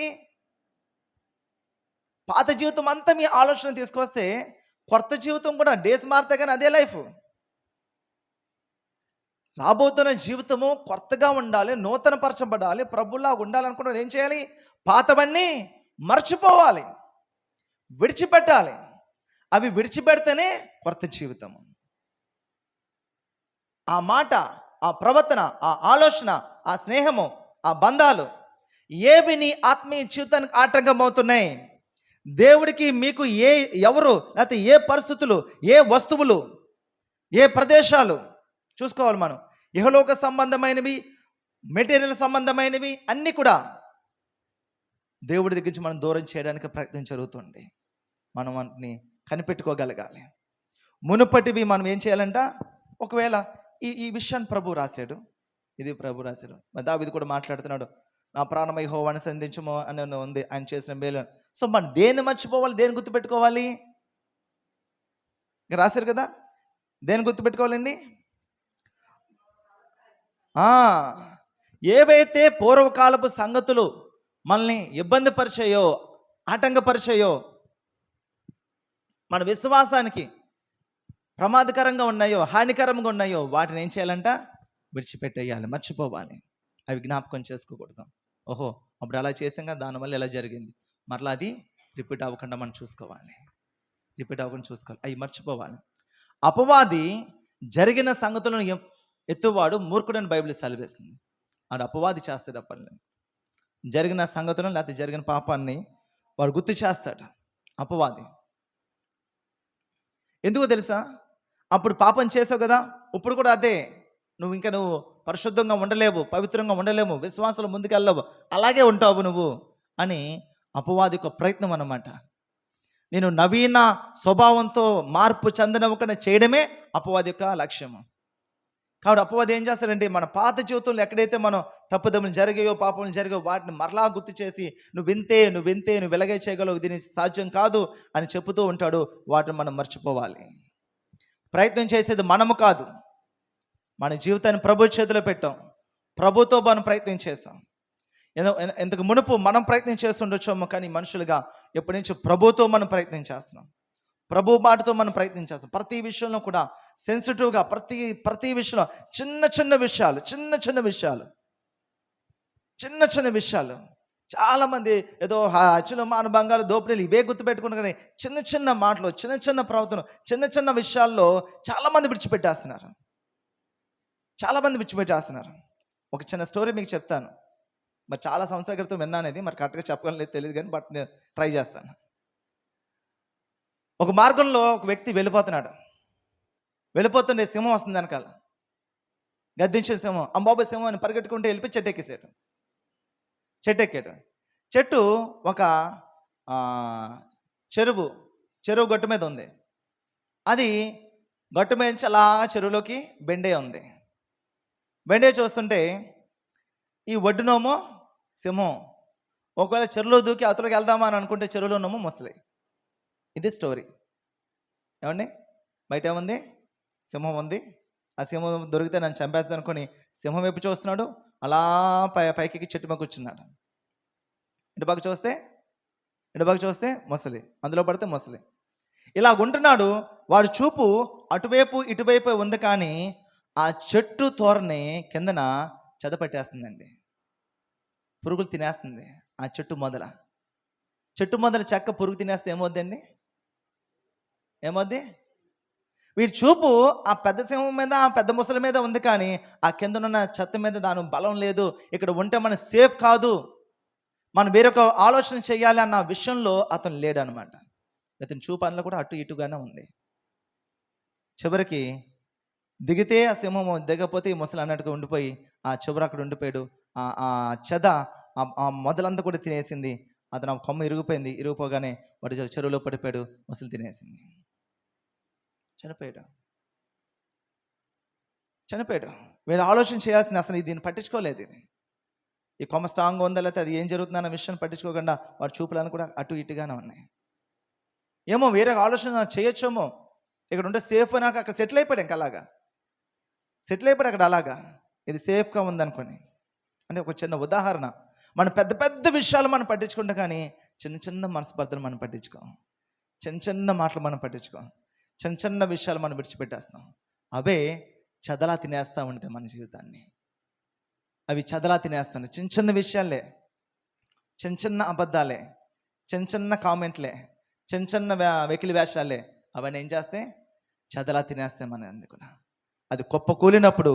[SPEAKER 1] పాత జీవితం అంతా మీ ఆలోచన తీసుకొస్తే కొత్త జీవితం కూడా డేస్ మారితే కానీ అదే లైఫ్. రాబోతున్న జీవితము కొత్తగా ఉండాలి, నూతన పరచబడాలి, ప్రభులా ఉండాలనుకున్న ఏం చేయాలి? పాతవన్నీ మర్చిపోవాలి, విడిచిపెట్టాలి. అవి విడిచిపెడితేనే కొత్త జీవితము. ఆ మాట, ఆ ప్రవర్తన, ఆ ఆలోచన, ఆ స్నేహము, ఆ బంధాలు ఏవి నీ ఆత్మీయ జీవితానికి ఆటంకం అవుతున్నాయి? దేవుడికి మీకు ఎవరు లేకపోతే ఏ పరిస్థితులు, ఏ వస్తువులు, ఏ ప్రదేశాలు చూసుకోవాలి. మనం ఇహలోక సంబంధమైనవి, మెటీరియల్ సంబంధమైనవి అన్నీ కూడా దేవుడి దగ్గర నుంచి మనం దూరం చేయడానికి ప్రయత్నం జరుగుతుంది. మనం వాటిని కనిపెట్టుకోగలగాలి. మునుపటివి మనం ఏం చేయాలంట? ఒకవేళ ఈ విషయాన్ని ప్రభు రాశాడు, ఇది ప్రభు రాశాడు. దావీదు కూడా మాట్లాడుతున్నాడు, నా ప్రాణమై యెహోవాను సంధించుము అని ఉంది, ఆయన చేసిన మేలు. సో మనం దేన్ని మర్చిపోవాలి, దేన్ని గుర్తుపెట్టుకోవాలి? ఇంకా రాశారు కదా, దేన్ని గుర్తుపెట్టుకోవాలండి? ఏవైతే పూర్వకాలపు సంగతులు మనల్ని ఇబ్బంది పరిచాయో, ఆటంకపరిచాయో, మన విశ్వాసానికి ప్రమాదకరంగా ఉన్నాయో, హానికరంగా ఉన్నాయో వాటిని ఏం చేయాలంట? విడిచిపెట్టేయాలి, మర్చిపోవాలి. అవి జ్ఞాపకం చేసుకోకూడదు. ఓహో అప్పుడు అలా చేసాం కదా, దానివల్ల ఎలా జరిగింది, మరలా అది రిపీట్ అవ్వకుండా మనం చూసుకోవాలి. అవి మర్చిపోవాలి. అపవాది జరిగిన సంగతులను ఎత్తువాడు మూర్ఖుడని బైబిల్ సెలవిస్తుంది. వాడు అపవాది చేస్తాడు. పనులు జరిగిన సంగతులను లేకపోతే జరిగిన పాపాన్ని వాడు గుర్తు చేస్తాడు అపవాది. ఎందుకో తెలుసా? అప్పుడు పాపం చేసావు కదా, ఇప్పుడు కూడా అదే. నువ్వు పరిశుద్ధంగా ఉండలేవు, పవిత్రంగా ఉండలేవు, విశ్వాసంలో ముందుకు వెళ్ళవు, అలాగే ఉంటావు నువ్వు అని అపవాది యొక్క ప్రయత్నం అన్నమాట. నేను నవీన స్వభావంతో మార్పు చెందనివ్వకుండా చేయడమే అపవాది యొక్క లక్ష్యము. కాబట్టి అపవాది ఏం చేస్తాడంటే, మన పాత జీవితంలో ఎక్కడైతే మనం తప్పుదమ్ములు జరిగాయో, పాపములు జరిగాయో వాటిని మరలా గుర్తు చేసి నువ్వు వెలగే చేయగలవు, ఇది సాధ్యం కాదు అని చెబుతూ ఉంటాడు. వాటిని మనం మర్చిపోవాలి. ప్రయత్నం చేసేది మనము కాదు, మన జీవితాన్ని ప్రభు చేతిలో పెట్టాం, ప్రభుతో మనం ప్రయత్నం చేసాం. ఇంతకు మునుపు మనం ప్రయత్నం చేస్తుండొచ్చాము, కానీ మనుషులుగా ఎప్పటి నుంచి ప్రభుతో మనం ప్రయత్నం చేస్తున్నాం, ప్రభు మాటతో మనం ప్రయత్నం చేస్తాం. ప్రతి విషయంలో కూడా సెన్సిటివ్గా, ప్రతి విషయంలో చిన్న విషయాలు చాలామంది ఏదో చిన్న మానభంగాలు, దోపిడీలు ఇవే గుర్తుపెట్టుకుంటారు, కానీ చిన్న మాటలు, చిన్న ప్రవర్తన, చిన్న విషయాల్లో చాలామంది విడిచిపెట్టేస్తున్నారు. ఒక చిన్న స్టోరీ మీకు చెప్తాను. మరి చాలా సంవత్సరాల క్రితం విన్నాను ఇది, మరి కరెక్ట్గా చెప్పగలను లేదు తెలియదు కానీ బట్ నేను ట్రై చేస్తాను. ఒక మార్గంలో ఒక వ్యక్తి వెళ్ళిపోతున్నాడు. వెళ్ళిపోతుండే సింహం వస్తుంది వెనకాల, గద్దించిన సింహం. అంబాబు సింహం అని పరిగెట్టుకుంటూ వెళ్ళిపోయి చెట్టు ఎక్కేసాడు. చెట్టు ఎక్కాడు. చెట్టు ఒక చెరువు గట్టు మీద ఉంది. అది గట్టు మీద నుంచి అలా చెరువులోకి బెండే ఉంది. బెండే చూస్తుంటే ఈ ఒడ్డునోమో సింహం, ఒకవేళ చెరువులో దూకి అవతలకి వెళ్దామా అని అనుకుంటే చెరువులోనేమో మొసలి. ఇది స్టోరీ. ఏమండి, బయట ఏముంది? సింహం ఉంది. ఆ సింహం దొరికితే నన్ను చంపేస్తాను అనుకొని సింహం వైపు చూస్తున్నాడు. అలా పైకి చెట్టు మీద కూర్చున్నాడు. ఇటుపక్క చూస్తే మొసలి, అందులో పడితే మొసలి. ఇలా ఉంటున్నాడు. వాడు చూపు అటువైపు ఇటువైపు ఉంది, కానీ ఆ చెట్టు తోరని కిందన చెదపట్టేస్తుందండి. పురుగులు తినేస్తుంది ఆ చెట్టు మొదల చెక్క పురుగు తినేస్తే ఏమవుద్దండి? వీడి చూపు ఆ పెద్ద సింహం మీద, ఆ పెద్ద ముసలి మీద ఉంది, కానీ ఆ కిందనున్న చెత్త మీద దాని బలం లేదు. ఇక్కడ ఉంటే మనం సేఫ్ కాదు, మనం వేరొక ఆలోచన చేయాలి అన్న విషయంలో అతను లేడనమాట. అతని చూపు అందులో కూడా అటు ఇటుగానే ఉంది. చివరికి దిగితే ఆ సింహం, దిగపోతే ఈ ముసలి అన్నట్టుగా ఉండిపోయి ఆ చివర అక్కడ ఉండిపోయాడు. ఆ చెద ఆ మొదలంతా కూడా తినేసింది. అతను ఆ కొమ్మ ఇరిగిపోగానే వాడు చెరువులో పడిపోయాడు. ముసలి తినేసింది. చనిపోయాడు. వీడు ఆలోచన చేయాల్సింది అసలు దీన్ని పట్టించుకోలేదు. ఈ కొమ్మ స్ట్రాంగ్గా ఉందా లేకపోతే అది ఏం జరుగుతుందన్న విషయాన్ని పట్టించుకోకుండా వాడి చూపులను కూడా అటు ఇటుగానే ఉన్నాయి. ఏమో వేరే ఆలోచన చేయొచ్చేమో, ఇక్కడ ఉంటే సేఫ్ నాకు అక్కడ సెటిల్ అయిపోయాడు. ఇంకా అలాగా సెటిల్ అయిపోయాడు అక్కడ, అలాగా ఇది సేఫ్గా ఉందనుకోని. అంటే ఒక చిన్న ఉదాహరణ. మనం పెద్ద పెద్ద విషయాలు మనం పట్టించుకుంటాం, కానీ చిన్న చిన్న మనస్పర్ధలు మనం పట్టించుకోం, చిన్న మాటలు మనం పట్టించుకోం, చిన్న విషయాలు మనం విడిచిపెట్టేస్తాం. అవే చదలా తినేస్తూ ఉంటాయి మన జీవితాన్ని. అవి చదలా తినేస్తాను. చిన్న విషయాలే, చిన్న అబద్ధాలే, చిన్న కామెంట్లే, చిన్న వెకిలి వేషాలే, అవన్నీ ఏం చేస్తాయి? చదలా తినేస్తాయి మన అందుకు. అది కుప్ప కూలినప్పుడు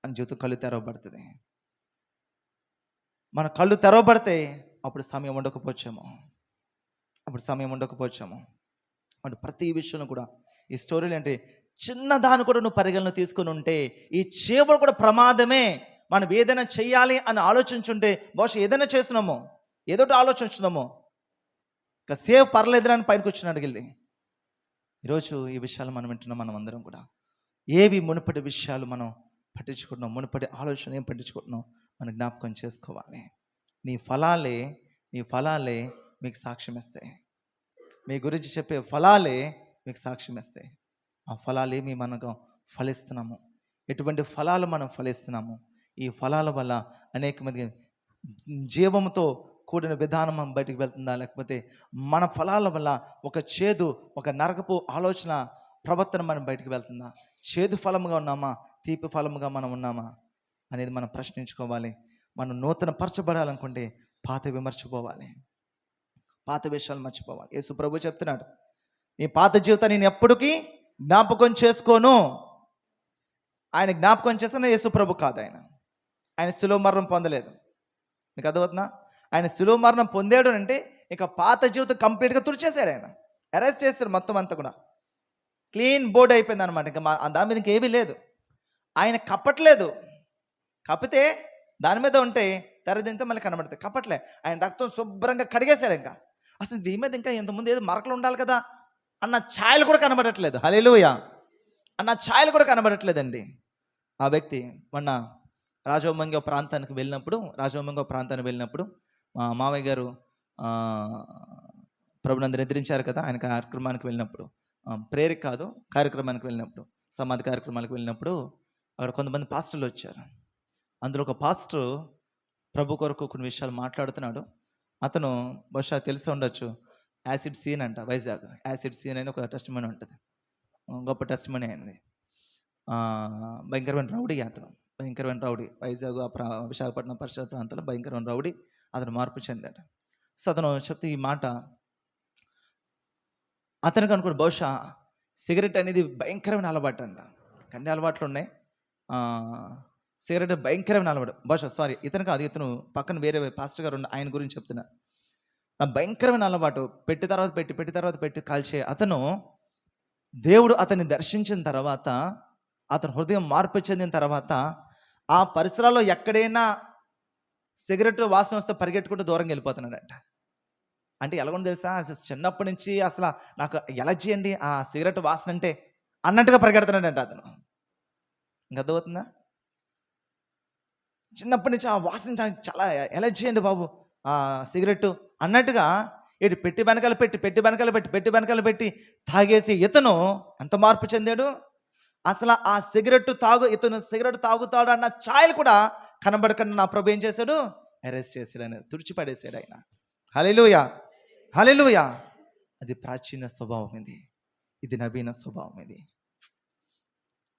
[SPEAKER 1] మన జీవితం కళ్ళు తెరవబడుతుంది. మన కళ్ళు తెరవబడితే అప్పుడు సమయం ఉండకపోవచ్చేమో. అంటే ప్రతి విషయంలో కూడా ఈ స్టోరీలు అంటే చిన్నదాన్ని కూడా నువ్వు పరిగణన తీసుకుని ఉంటే ఈ చీమలు కూడా ప్రమాదమే. మనం ఏదైనా చెయ్యాలి అని ఆలోచించుంటే బహుశా ఏదైనా చేస్తున్నామో, ఏదోటి ఆలోచించున్నామో, ఇంకా సేఫ్ పర్లేదురా పైకి వచ్చిన అడిగిల్ది. ఈరోజు ఈ విషయాలు మనం వింటున్నాం. మనం అందరం కూడా ఏవి మునుపటి విషయాలు మనం పట్టించుకుంటున్నాం, మునుపటి ఆలోచన ఏం పట్టించుకుంటున్నాం మనం జ్ఞాపకం చేసుకోవాలి. నీ ఫలాలే మీకు సాక్ష్యం ఇస్తాయి. మీ గురించి చెప్పే ఫలాలే మీకు సాక్ష్యం ఇస్తాయి. ఆ ఫలాలు ఏమి మనకు ఫలిస్తున్నాము, ఎటువంటి ఫలాలు మనం ఫలిస్తున్నాము, ఈ ఫలాల వల్ల అనేక మంది జీవంతో కూడిన విధానం బయటికి వెళ్తుందా, లేకపోతే మన ఫలాల వల్ల ఒక చేదు, ఒక నరకపు ఆలోచన ప్రవర్తన మనం బయటికి వెళ్తుందా? చేదు ఫలముగా ఉన్నామా, తీపి ఫలముగా మనం ఉన్నామా అనేది మనం ప్రశ్నించుకోవాలి. మనం నూతన పరచబడాలనుకుంటే పాతవి మర్చిపోవాలి, పాత విషయాలు మర్చిపోవాలి. యేసు ప్రభు చెప్తున్నాడు, ఈ పాత జీవితాన్ని నేను ఎప్పటికీ జ్ఞాపకం చేసుకోను. ఆయన జ్ఞాపకం చేసుకున్న యేసు ప్రభు కాదు. ఆయన శిలువ మరణం పొందలేదు. మీకు అర్థమవుతుందా? ఆయన శిలువ మరణం పొందాడు అంటే ఇక పాత జీవితం కంప్లీట్గా తుడిచేశాడు. ఆయన అరెస్ట్ చేశాడు, మొత్తం అంతా కూడా క్లీన్ బోర్డ్ అయిపోయింది అనమాట. ఇంకా దాని మీద ఇంకేమీ లేదు. ఆయన కప్పట్లేదు. కప్పితే దాని మీద ఉంటే తెరదింతే మళ్ళీ కనబడతాయి. కప్పట్లే, ఆయన రక్తం శుభ్రంగా కడిగేశాడు. ఇంకా అసలు దీని మీద ఇంకా ఇంతకుముందు ఏదో మరకలు ఉండాలి కదా అన్న ఛాయలు కూడా కనబడట్లేదు. హల్లెలూయా అన్న ఛాయలు కూడా కనబడట్లేదండి. ఆ వ్యక్తి మొన్న రాజవొమ్మంగి ప్రాంతానికి వెళ్ళినప్పుడు మా మామయ్య గారు ప్రభునందు నిద్రించారు కదా. ఆయన కార్యక్రమానికి వెళ్ళినప్పుడు, ప్రేయర్కి కాదు కార్యక్రమానికి వెళ్ళినప్పుడు, సమాధి కార్యక్రమానికి వెళ్ళినప్పుడు అక్కడ కొంతమంది పాస్టర్లు వచ్చారు. అందులో ఒక పాస్టర్ ప్రభు కొరకు కొన్ని విషయాలు మాట్లాడుతున్నాడు. అతను బహుశా తెలిసి ఉండొచ్చు, యాసిడ్ సీన్ అంట, వైజాగ్ యాసిడ్ సీన్ అని ఒక టెస్టిమనీ ఉంటుంది. గొప్ప టెస్టిమనీ అయింది. భయంకరమైన రౌడీ అతను, భయంకరమైన రౌడీ. వైజాగ్ విశాఖపట్నం పరిసర ప్రాంతాల్లో భయంకరమైన రౌడీ. అతను మార్పు చెందాడు. సో అతను చెప్తే ఈ మాట అతనికి అనుకోండి, బహుశా సిగరెట్ అనేది భయంకరమైన అలవాటు అంట. అన్ని అలవాట్లు ఉన్నాయి. సిగరెట్ భయంకరమైన అలవాటు. బహుశా సారీ ఇతను కాదు, ఇతను పక్కన వేరే పాస్టర్ గారు ఆయన గురించి చెప్తున్నా. నా భయంకరమైన అలవాటు, పెట్టి తర్వాత పెట్టి పెట్టి తర్వాత పెట్టి కాల్చే అతను, దేవుడు అతన్ని దర్శించిన తర్వాత, అతని హృదయం మార్పు చెందిన తర్వాత, ఆ పరిసరాల్లో ఎక్కడైనా సిగరెట్ వాసన వస్తే పరిగెట్టుకుంటూ దూరంగా వెళ్ళిపోతున్నాడంట. అంటే ఎలాగో తెలుసా, అసలు చిన్నప్పటి నుంచి అసలు నాకు ఎలర్జీ అండి ఆ సిగరెట్ వాసన అంటే అన్నట్టుగా పరిగెడుతున్నాడంట అతను. ఇంక అర్థమవుతుందా? చిన్నప్పటి నుంచి ఆ వాసన చాలా ఎలర్జీ అండి బాబు ఆ సిగరెట్ అన్నట్టుగా, ఇటు పెట్టి వెనకాల పెట్టి పెట్టి వెనకాల పెట్టి పెట్టి వెనకాల పెట్టి తాగేసి ఇతను ఎంత మార్పు చెందాడు. అసలు ఆ ఇతను సిగరెట్ తాగుతాడు అన్న ఛాయలు కూడా కనబడకుండా నా ప్రభు ఏం చేశాడు, అరెస్ట్ చేశాడు, ఆయన తుడిచిపడేశాడు ఆయన. హల్లెలూయా, హల్లెలూయా. అది ప్రాచీన స్వభావం ఇది, ఇది నవీన స్వభావం ఇది.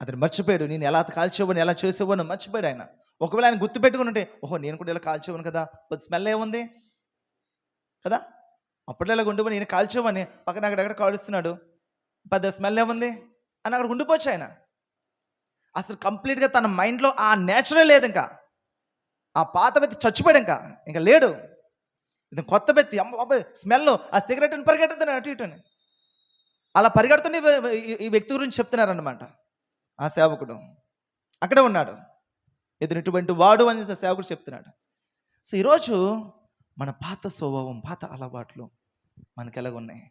[SPEAKER 1] అతను మర్చిపోయాడు, నేను ఎలా కాల్చేవాడిని ఎలా చేసేవాడిని మర్చిపోయాడు ఆయన. ఒకవేళ ఆయన గుర్తు పెట్టుకుని ఉంటే, ఓహో నేను కూడా ఇలా కాల్చేవాను కదా, కొద్ది స్మెల్ ఏముంది కదా, అప్పట్లో ఇలా ఉండిపోయి నేను కాల్చేవాడిని, పక్కన అక్కడెక్కడ కాలుస్తున్నాడు, పెద్ద స్మెల్ ఏముంది అని అక్కడ ఉండిపోవచ్చు ఆయన. అసలు కంప్లీట్గా తన మైండ్లో ఆ నేచురే లేదు, ఇంకా ఆ పాత వ్యక్తి చచ్చిపోయాడు, ఇంకా లేడు. ఇది కొత్త వ్యక్తి, అమ్మ స్మెల్, ఆ సిగరెట్ని పరిగెడుతున్నాడు అటు ఇటుని. అలా పరిగెడుతుంటే ఈ వ్యక్తి గురించి చెప్తున్నారన్నమాట. ఆ సేవకుడు అక్కడే ఉన్నాడు, ఇతను ఇటువంటి వాడు అని సేవకుడు చెప్తున్నాడు. సో ఈరోజు మన పాత స్వభావం, పాత అలవాట్లు మనకి ఎలాగున్నాయి?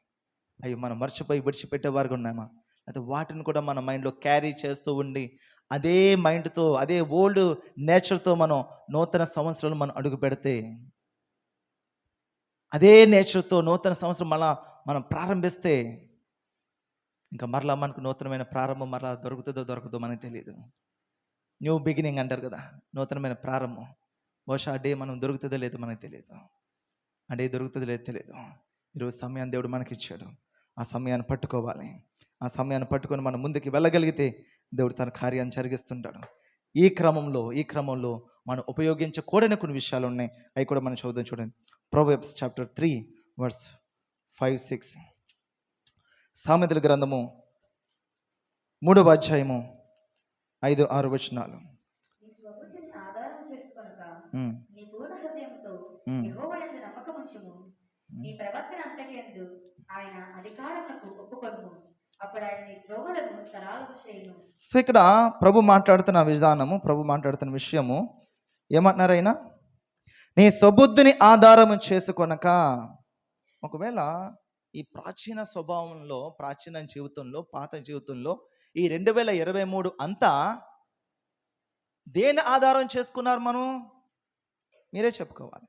[SPEAKER 1] అవి మనం మర్చిపోయి విడిచిపెట్టేవారుగా ఉన్నామా? అయితే వాటిని కూడా మన మైండ్లో క్యారీ చేస్తూ ఉండి అదే మైండ్తో, అదే ఓల్డ్ నేచర్తో మనం నూతన సంవత్సరాలు మనం అడుగు పెడితే, అదే నేచర్తో నూతన సంవత్సరం మనం ప్రారంభిస్తే, ఇంకా మరలా మనకు నూతనమైన ప్రారంభం మరలా దొరకదో మనకు తెలియదు. న్యూ బిగినింగ్ అంటారు కదా, నూతనమైన ప్రారంభం. బహుశా ఆ డే మనం దొరుకుతుందో లేదో మనకు తెలియదు, ఆ డే దొరుకుతుందో లేదో తెలియదు. ఈరోజు సమయాన్ని దేవుడు మనకి ఇచ్చాడు, ఆ సమయాన్ని పట్టుకోవాలి. ఆ సమయాన్ని పట్టుకొని మనం ముందుకు వెళ్ళగలిగితే దేవుడు తన కార్యాన్ని జరిగిస్తుంటాడు. ఈ క్రమంలో మనం ఉపయోగించకూడని కొన్ని విషయాలు ఉన్నాయి, అవి కూడా మనం చదువుదాం. చూడండి, ప్రొవర్బ్స్ చాప్టర్ 3 వర్స్ 5-6. సామెతల గ్రంథము 3వ అధ్యాయము 5-6 వచనాలు.
[SPEAKER 2] నీ స్వబుద్ధిని ఆధారం చేసుకొనక
[SPEAKER 1] ఉమ్,
[SPEAKER 2] నీ పూర్ణ హృదయముతో
[SPEAKER 1] ఉమ్,
[SPEAKER 2] యెహోవా యందు నమ్మకముంచుము. నీ ప్రవర్తన అంతటి యందు ఆయన అధికారములకు ఒప్పుకొనుము. అప్పుడు ఆయన నీ త్రోవలను సరళము చేయును.
[SPEAKER 1] సో ఇక్కడ ప్రభు మాట్లాడుతున్న విధానము, ప్రభు మాట్లాడుతున్న విషయము ఏమంటున్నారు ఆయన? నీ స్వబుద్ధిని ఆధారము చేసుకొనక. ఒకవేళ ఈ ప్రాచీన స్వభావంలో, ప్రాచీన జీవితంలో, పాత జీవితంలో ఈ 2023 అంతా దేని ఆధారం చేసుకున్నారు? మనం మీరే చెప్పుకోవాలి,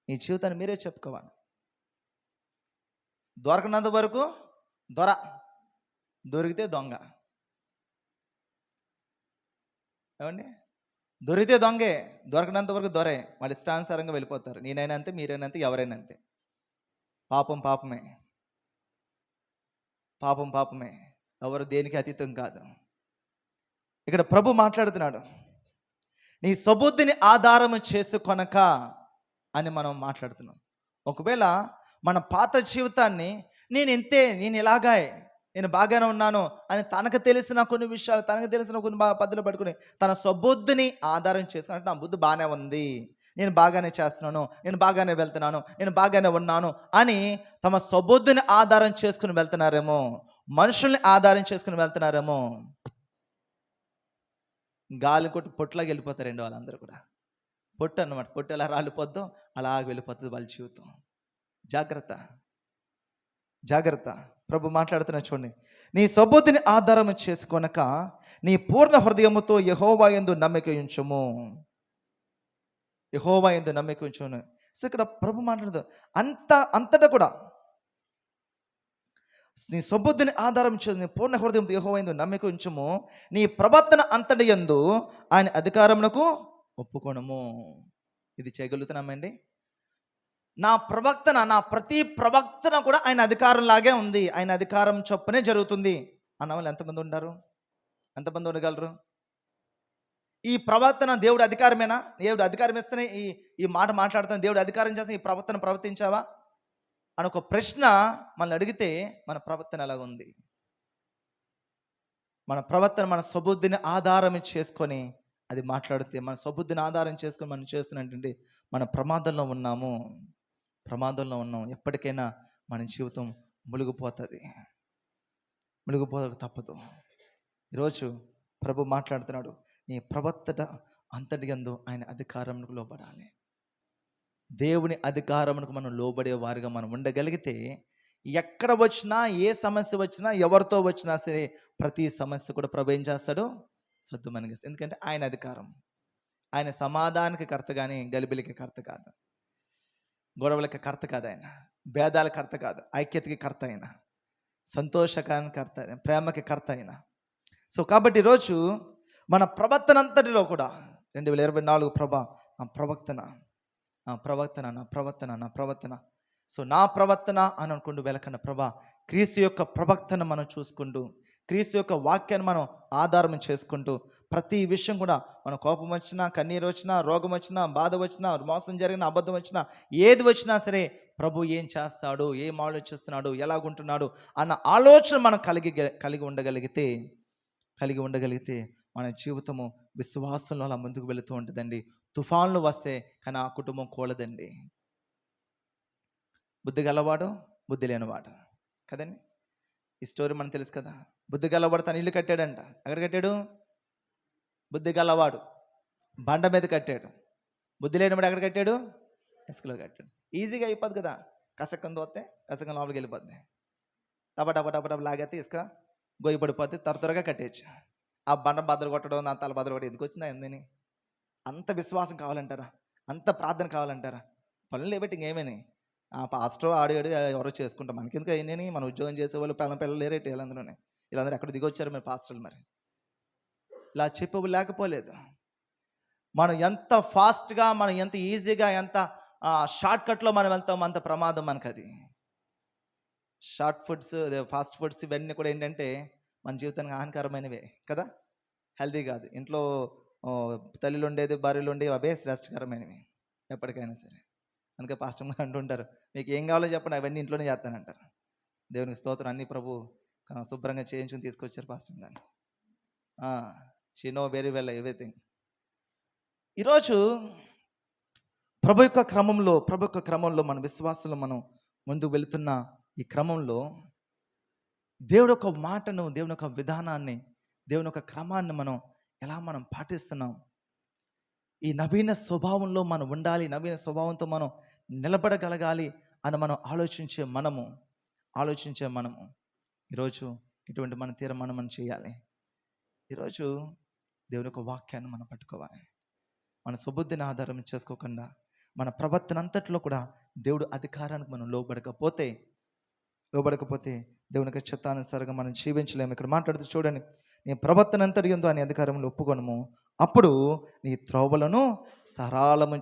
[SPEAKER 1] మీ జీవితాన్ని మీరే చెప్పుకోవాలి. దొరకనంత వరకు దొరికితే దొంగ. ఏమండి, దొరికితే దొంగే, దొరకనంత వరకు దొరే. వాళ్ళు ఇష్టానుసారంగా వెళ్ళిపోతారు. నేనైనా అంతే, మీరైనా అంతే, ఎవరైనా అంతే. పాపమే, ఎవరు దేనికి అతీతం కాదు. ఇక్కడ ప్రభు మాట్లాడుతున్నాడు, నీ స్వబుద్ధిని ఆధారము చేసుకొనక అని మనం మాట్లాడుతున్నాం. ఒకవేళ మన పాత జీవితాన్ని నేను ఇలాగే, నేను బాగానే ఉన్నాను అని తనకు తెలిసిన కొన్ని విషయాలు, తనకు తెలిసిన కొన్ని పద్ధతులు పట్టుకుని తన స్వబుద్ధిని ఆధారం చేసుకుని, అంటే నా బుద్ధి బాగానే ఉంది, నేను బాగానే చేస్తున్నాను, నేను బాగానే వెళ్తున్నాను, నేను బాగానే ఉన్నాను అని తమ స్వబుద్ధిని ఆధారం చేసుకుని వెళ్తున్నారేమో, మనుషుల్ని ఆధారం చేసుకుని వెళ్తున్నారేమో. గాలి కొట్టి పొట్టులాగా వెళ్ళిపోతారండి వాళ్ళందరూ కూడా. పొట్టు అన్నమాట, పొట్టు ఎలా రాలిపోద్దో అలాగ వెళ్ళిపోతుంది వాళ్ళ జీవితం. జాగ్రత్త. ప్రభు మాట్లాడుతున్నా చూడండి, నీ స్వబుద్ధిని ఆధారం చేసుకొనక నీ పూర్ణ హృదయముతో యెహోవా యందు నమ్మిక ఉంచుము. సో ఇక్కడ ప్రభు మాట్లాడుతూ అంతటా కూడా నీ స్వబుద్ధిని ఆధారం చేసి నీ పూర్ణ హృదయంతో యెహోవా యందు నమ్మిక ఉంచుము. నీ ప్రవర్తన అంతటి యందు ఆయన అధికారమునకు ఒప్పుకొనుము. ఇది చేయగలుగుతున్నామండి? నా ప్రతి ప్రవక్తన కూడా ఆయన అధికారం లాగే ఉంది, ఆయన అధికారం చొప్పునే జరుగుతుంది అన్న వాళ్ళు ఎంతమంది ఉంటారు? ఎంతమంది ఉండగలరు? ఈ ప్రవర్తన దేవుడు అధికారమేనా? దేవుడు అధికారం ఇస్తేనే ఈ మాట మాట్లాడుతున్నా, దేవుడు అధికారం చేస్తే ఈ ప్రవర్తన ప్రవర్తించావా అని ఒక ప్రశ్న మనల్ని అడిగితే, మన ప్రవర్తన ఎలాగ ఉంది? మన ప్రవర్తన మన స్వబుద్ధిని ఆధారం చేసుకొని అది మాట్లాడితే మన స్వబుద్ధిని ఆధారం చేసుకొని మనం చేస్తున్నటువంటి మన ప్రమాదంలో ఉన్నాము. ప్రమాదంలో ఉన్నాం. ఎప్పటికైనా మన జీవితం మునిగిపోతుంది. మునిగిపోక తప్పదు. ఈరోజు ప్రభు మాట్లాడుతున్నాడు, నీ ప్రవర్తన అంతటి యందు ఆయన అధికారమునకు లోబడాలి. దేవుని అధికారమునకు మనం లోబడే వారిగా మనం ఉండగలిగితే, ఎక్కడ వచ్చినా, ఏ సమస్య వచ్చినా, ఎవరితో వచ్చినా సరే, ప్రతి సమస్య కూడా ప్రభు ఏం చేస్తాడు? సద్దుమణిగిస్తాడు. ఎందుకంటే ఆయన అధికారం. ఆయన సమాధానానికి కర్త కానీ గలిబిలికి కర్త కాదు. గొడవలకి కర్త కాదు ఆయన. భేదాల కర్త కాదు, ఐక్యతకి కర్త అయిన, సంతోషకానికి కర్త, ప్రేమకి కర్త అయిన. సో కాబట్టి ఈరోజు మన ప్రవర్తన అంతటిలో కూడా 2024 ప్రభా నా ప్రవర్తన. సో నా ప్రవర్తన అని అనుకుంటూ వెలకన్న ప్రభా, క్రీస్తు యొక్క ప్రవక్తను మనం చూసుకుంటూ, క్రీస్తు యొక్క వాక్యాన్ని మనం ఆధారం చేసుకుంటూ, ప్రతి విషయం కూడా మన కోపం వచ్చినా, కన్నీరు వచ్చినా, రోగం వచ్చినా, బాధ వచ్చినా, మోసం జరిగిన, అబద్ధం వచ్చినా, ఏది వచ్చినా సరే ప్రభు ఏం చేస్తాడు, ఏం ఆలోచిస్తున్నాడు, ఎలాగుంటున్నాడు అన్న ఆలోచన మనం కలిగి ఉండగలిగితే మన జీవితము విశ్వాసంలో అలా ముందుకు వెళుతూ ఉంటుందండి. తుఫాన్లు వస్తే కానీ ఆ కుటుంబం కూలదండి. బుద్ధి గలవాడు, బుద్ధి లేనివాడు కదండి. ఈ స్టోరీ మనకు తెలుసు కదా. బుద్ధి గలవాడు తన ఇల్లు కట్టాడంట. ఎక్కడ కట్టాడు? బుద్ధి గలవాడు బండ మీద కట్టాడు. బుద్ధి లేనివాడు ఎక్కడ కట్టాడు? ఇసుకలో కట్టాడు. ఈజీగా అయిపోద్ది కదా. కసకం తోస్తే కసకం లోపలికి వెళ్ళిపోద్ది. టప లాగేస్తే ఇసుక గొయ్యి పడిపోద్ది. త్వరగా కట్టేయచ్చు. ఆ బండ బద్దలు కొట్టడం, నా తల బద్దలు కొట్టడం ఎందుకు వచ్చిందా? ఏందని అంత విశ్వాసం కావాలంటారా? అంత ప్రార్థన కావాలంటారా? పనులు లేబట్టి ఇంకేమని ఆ పాస్టర్ ఆడి ఎవరో చేసుకుంటాం. మనకెందుకు అయ్యాని? మన ఉద్యోగం చేసేవాళ్ళు పిల్లలు లేరేటి వీళ్ళందరూ ఎక్కడ దిగొచ్చారు మరి పాస్టర్లు? మరి ఇలా చెప్పు లేకపోలేదు. మనం ఎంత ఫాస్ట్గా, మనం ఎంత ఈజీగా, ఎంత షార్ట్ కట్లో మనం వెళ్తాం, అంత ప్రమాదం మనకు. అది షార్ట్ ఫుడ్స్, ఫాస్ట్ ఫుడ్స్ ఇవన్నీ కూడా ఏంటంటే మన జీవితానికి హానికరమైనవే కదా. హెల్దీ కాదు. ఇంట్లో తల్లిలు ఉండేది, భార్యలు ఉండేవి, అవే శ్రేష్టకరమైనవి ఎప్పటికైనా సరే. అందుకే పాస్టర్ గారు అంటుంటారు, మీకు ఏం కావాలో చెప్పండి, అవన్నీ ఇంట్లోనే చేస్తానంటారు. దేవునికి స్తోత్రం. అన్నీ ప్రభు శుభ్రంగా చేయించుకుని తీసుకొచ్చారు పాస్టర్ గారు. She know very well everything. ఈరోజు ప్రభు యొక్క క్రమంలో మన విశ్వాసంలో మనం ముందుకు వెళుతున్న ఈ క్రమంలో దేవుడి యొక్క మాటను, దేవుని యొక్క విధానాన్ని, దేవుని యొక్క క్రమాన్ని మనం పాటిస్తున్నాం. ఈ నవీన స్వభావంలో మనం ఉండాలి, నవీన స్వభావంతో మనం నిలబడగలగాలి అని మనం ఆలోచించే మనము ఈరోజు ఇటువంటి మన తీర్మానం మనం చేయాలి. ఈరోజు దేవుని యొక్క వాక్యాన్ని మనం పట్టుకోవాలి. మన సుబుద్ధిని ఆధారం చేసుకోకుండా మన ప్రవర్తన అంతట్లో కూడా దేవుడు అధికారానికి మనం లోబడకపోతే దేవునికి చిత్తానుసారంగా మనం జీవించలేము. ఇక్కడ మాట్లాడుతూ చూడండి, నీ ప్రవర్తన అంతటి యందు అని అధికారంలో ఒప్పుకొనము, అప్పుడు నీ త్రోవలను సరళము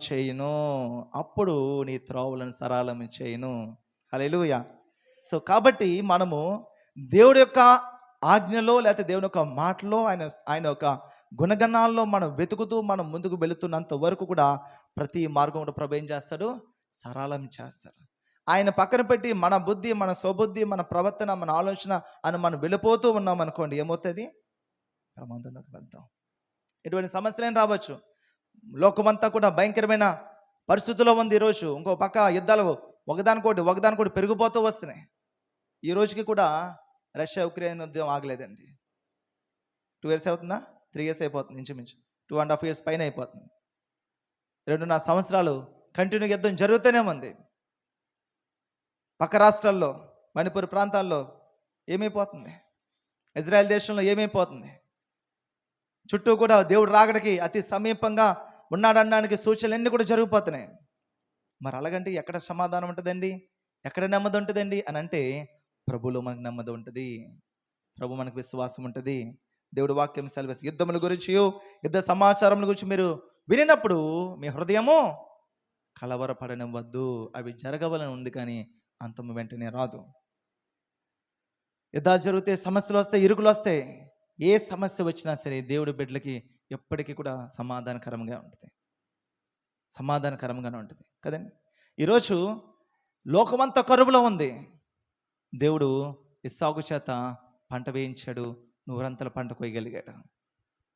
[SPEAKER 1] చేయును. హల్లెలూయా. సో కాబట్టి మనము దేవుడి యొక్క ఆజ్ఞలో, లేకపోతే దేవుని యొక్క మాటలో, ఆయన యొక్క గుణగణాల్లో మనం వెతుకుతూ మనం ముందుకు వెళుతున్నంత వరకు కూడా ప్రతి మార్గం కూడా ప్రభు ఏం చేస్తాడు? సరళం చేస్తారు. ఆయన పక్కన పెట్టి మన బుద్ధి, మన స్వబుద్ధి, మన ప్రవర్తన, మన ఆలోచన అని మనం వెళ్ళిపోతూ ఉన్నాం అనుకోండి, ఏమవుతుంది? ప్రమాదంలోకి వెళ్తాం. ఎటువంటి సమస్యలేం రావచ్చు. లోకమంతా కూడా భయంకరమైన పరిస్థితుల్లో ఉంది ఈరోజు. ఇంకో పక్క యుద్ధాలు ఒకదానికోటి పెరిగిపోతూ వస్తున్నాయి. ఈ రోజుకి కూడా రష్యా ఉక్రెయిన్ యుద్ధం ఆగలేదండి. 2 years అవుతుందా? 3 years అయిపోతుంది. ఇంచుమించు 2.5 years పైన అయిపోతుంది. 2.5 సంవత్సరాలు కంటిన్యూ యుద్ధం జరుగుతూనే ఉంది. పక్క రాష్ట్రాల్లో, మణిపూర్ ప్రాంతాల్లో ఏమైపోతుంది? ఇజ్రాయెల్ దేశంలో ఏమైపోతుంది? చుట్టూ కూడా దేవుడు రాకడికి అతి సమీపంగా ఉన్నాడనడానికి సూచనలన్నీ కూడా జరిగిపోతున్నాయి. మరి అలాగంటే ఎక్కడ సమాధానం ఉంటుందండి? ఎక్కడ నెమ్మది ఉంటుందండి అని అంటే, ప్రభులో మనకు నెమ్మది ఉంటుంది, ప్రభు మనకు విశ్వాసం ఉంటుంది. దేవుడు వాక్యం సెలవిస్తుంది, యుద్ధముల గురించి, యుద్ధ సమాచారముల గురించి మీరు వినినప్పుడు మీ హృదయము కలవరపడనివ్వద్దు. అవి జరగవలని ఉంది కానీ అంతము వెంటనే రాదు. యుద్ధాలు జరిగితే సమస్యలు వస్తాయి, ఇరుకులు వస్తాయి. ఏ సమస్య వచ్చినా సరే దేవుడి బిడ్డలకి ఎప్పటికీ కూడా సమాధానకరంగానే ఉంటుంది కదండి. ఈరోజు లోకమంతా కరువులో ఉంది. దేవుడు ఇస్సాకు చేత పంట వేయించాడు, 100 పంట కొయ్యగలిగాడు.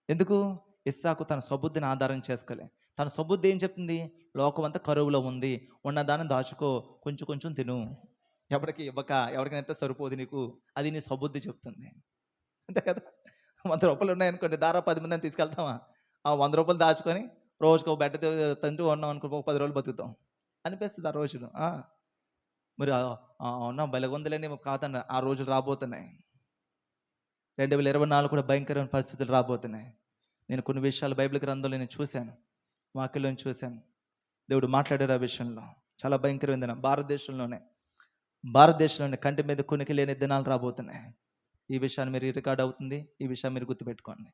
[SPEAKER 1] ఎందుకు? ఇస్సాకు తన సొబుద్ధిని ఆధారం చేసుకోలే. తన సొబుద్ధి ఏం చెప్తుంది? లోకం అంతా కరువులో ఉంది, ఉన్నదాన్ని దాచుకో, కొంచెం కొంచెం తిను, ఎవరికి ఇవ్వక, ఎవరికైనా ఎంత సరిపోదు నీకు, అది నీ సొబుద్ధి చెప్తుంది. అంతే కదా. 100 రూపాయలు ఉన్నాయనుకోండి, దారా 10 మందిని తీసుకెళ్తామా? ఆ 100 రూపాయలు దాచుకొని రోజుకో బెట్ట తింటూ ఉన్నాం అనుకో, ఒక 10 రోజులు బతుకుతాం అనిపిస్తుంది ఆ రోజులు. మరి అవునా బలగొందలేని కాదన్న, ఆ రోజులు రాబోతున్నాయి. 2024 కూడా భయంకరమైన పరిస్థితులు రాబోతున్నాయి. నేను కొన్ని విషయాలు బైబిల్ గ్రంథంలో నేను చూశాను, వాక్యంలో చూశాను. దేవుడు మాట్లాడారు ఆ విషయంలో. చాలా భయంకరమైన దినం భారతదేశంలోనే కంటి మీద కునికి లేని దినాలు రాబోతున్నాయి. ఈ విషయాన్ని మీరు రికార్డ్ అవుతుంది, ఈ విషయాన్ని మీరు గుర్తుపెట్టుకోండి.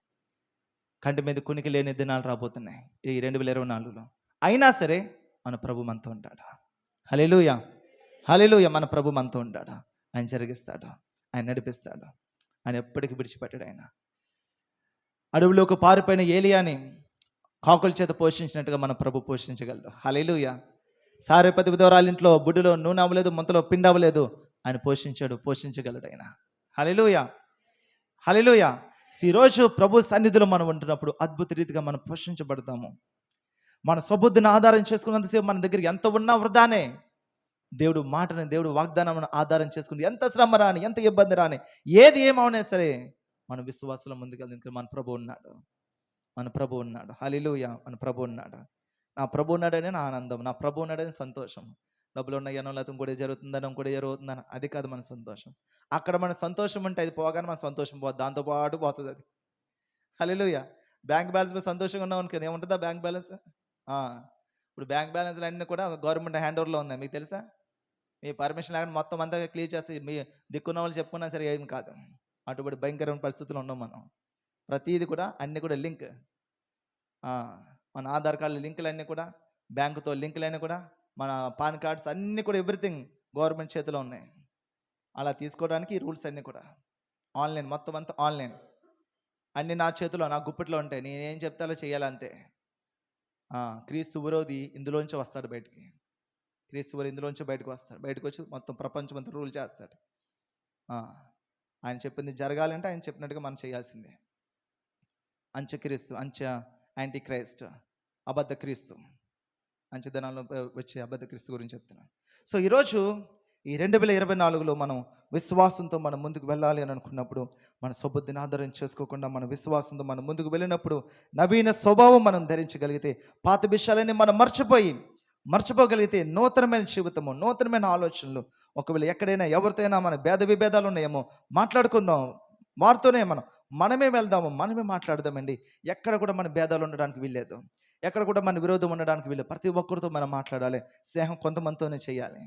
[SPEAKER 1] కంటి మీద కునికి లేని దినాలు రాబోతున్నాయి ఈ 2024లో. అయినా సరే మన ప్రభు మనతో ఉంటాడు. హల్లెలూయా, హల్లెలూయా. మన ప్రభు మనతో ఉంటాడు. ఆయన జరిగిస్తాడు, ఆయన నడిపిస్తాడు, ఆయన ఎప్పటికీ విడిచిపెట్టాడు. ఆయన అడవిలోకి పారిపోయిన ఏలియాని కాకుల చేత పోషించినట్టుగా మన ప్రభు పోషించగలడు. హల్లెలూయా. సారెపతి విధవరాలి ఇంట్లో బుడ్డిలో నూనె అవ్వలేదు, ముంతలో పిండి అవ్వలేదు, ఆయన పోషించగలడు ఆయన. హల్లెలూయా, హల్లెలూయా. ఈరోజు ప్రభు సన్నిధిలో మనం ఉంటున్నప్పుడు అద్భుత రీతిగా మనం పోషించబడతాము. మన స్వబుద్ధిని ఆధారం చేసుకున్నంతసేపు మన దగ్గర ఎంత ఉన్నా వృధానే. దేవుడు మాటని, దేవుడు వాగ్దానం ఆధారం చేసుకుని ఎంత శ్రమ రాని, ఎంత ఇబ్బంది రాని, ఏది ఏమవునా సరే మన విశ్వాసంలో ముందుకెళ్తే మన ప్రభు ఉన్నాడు, మన ప్రభు ఉన్నాడు. హల్లెలూయా. మన ప్రభు ఉన్నాడు. నా ప్రభు ఉన్నాడని నా ఆనందం, నా ప్రభు ఉన్నాడని సంతోషం. డబ్బులు ఉన్నాయనో, లేకపోతే ఇంకోటి జరుగుతుందని అది కాదు మన సంతోషం. అక్కడ మన సంతోషం ఉంటే అది పోగానే మన సంతోషం పోతుంది, దాంతోపాటు పోతుంది అది. హల్లెలూయా. బ్యాంక్ బ్యాలెన్స్ మీద సంతోషంగా ఉన్నాం అనుకోని ఏముంటుందా బ్యాంక్ బ్యాలెన్స్? ఇప్పుడు బ్యాంక్ బ్యాలెన్స్లు అన్నీ కూడా గవర్నమెంట్ హ్యాండ్ ఓవర్లో ఉన్నాయి, మీకు తెలుసా? మీ పర్మిషన్ లేకుండా మొత్తం అంతా క్లియర్ చేస్తే మీ దిక్కున్న వాళ్ళు చెప్పుకున్నా సరే ఏం కాదు. అటువంటి భయంకరమైన పరిస్థితులు ఉన్నాం మనం. ప్రతిదీ కూడా అన్నీ కూడా లింక్, మన ఆధార్ కార్డు లింకులు అన్నీ కూడా, బ్యాంకుతో లింకులు అన్నీ కూడా, మన పాన్ కార్డ్స్ అన్నీ కూడా ఎవ్రీథింగ్ గవర్నమెంట్ చేతిలో ఉన్నాయి. అలా తీసుకోవడానికి ఈ రూల్స్ అన్నీ కూడా ఆన్లైన్, మొత్తం అంతా ఆన్లైన్. అన్నీ నా చేతిలో, నా గుప్పిట్లో ఉంటాయి. నేనేం చెప్తే అలా చేయాలంతే. క్రీస్తు విరోధి ఇందులోంచి వస్తాడు బయటికి. క్రీస్తు విరోధి ఇందులోంచి బయటకు వస్తాడు. బయటకు వచ్చి మొత్తం ప్రపంచం అంతా రూల్ చేస్తాడు. ఆయన చెప్పింది జరగాలంటే ఆయన చెప్పినట్టుగా మనం చేయాల్సిందే. అంత్యక్రీస్తు, యాంటీ క్రైస్ట్, అబద్ధ క్రీస్తు, అంచెదనాల్లో వచ్చే అబద్ధ క్రీస్తు గురించి చెప్తున్నాను. సో ఈరోజు ఈ 2024లో మనం విశ్వాసంతో మనం ముందుకు వెళ్ళాలి అని అనుకున్నప్పుడు, మన స్వబుద్ధిని ఆధారం చేసుకోకుండా మన విశ్వాసంతో మనం ముందుకు వెళ్ళినప్పుడు, నవీన స్వభావం మనం ధరించగలిగితే, పాత విషయాలన్నీ మనం మర్చిపోగలిగితే, నూతనమైన జీవితము, నూతనమైన ఆలోచనలు. ఒకవేళ ఎక్కడైనా ఎవరితోనైనా మన భేద విభేదాలు ఉన్నాయేమో మాట్లాడుకుందాం, వారితోనే మనమే వెళ్దాము, మనమే మాట్లాడదామండి. ఎక్కడ కూడా మన భేదాలు ఉండడానికి వీల్లేదు, ఎక్కడ కూడా మన విరోధం ఉండడానికి వీల్లేదు. ప్రతి ఒక్కరితో మనం మాట్లాడాలి. స్నేహం కొంతమందితోనే చేయాలి.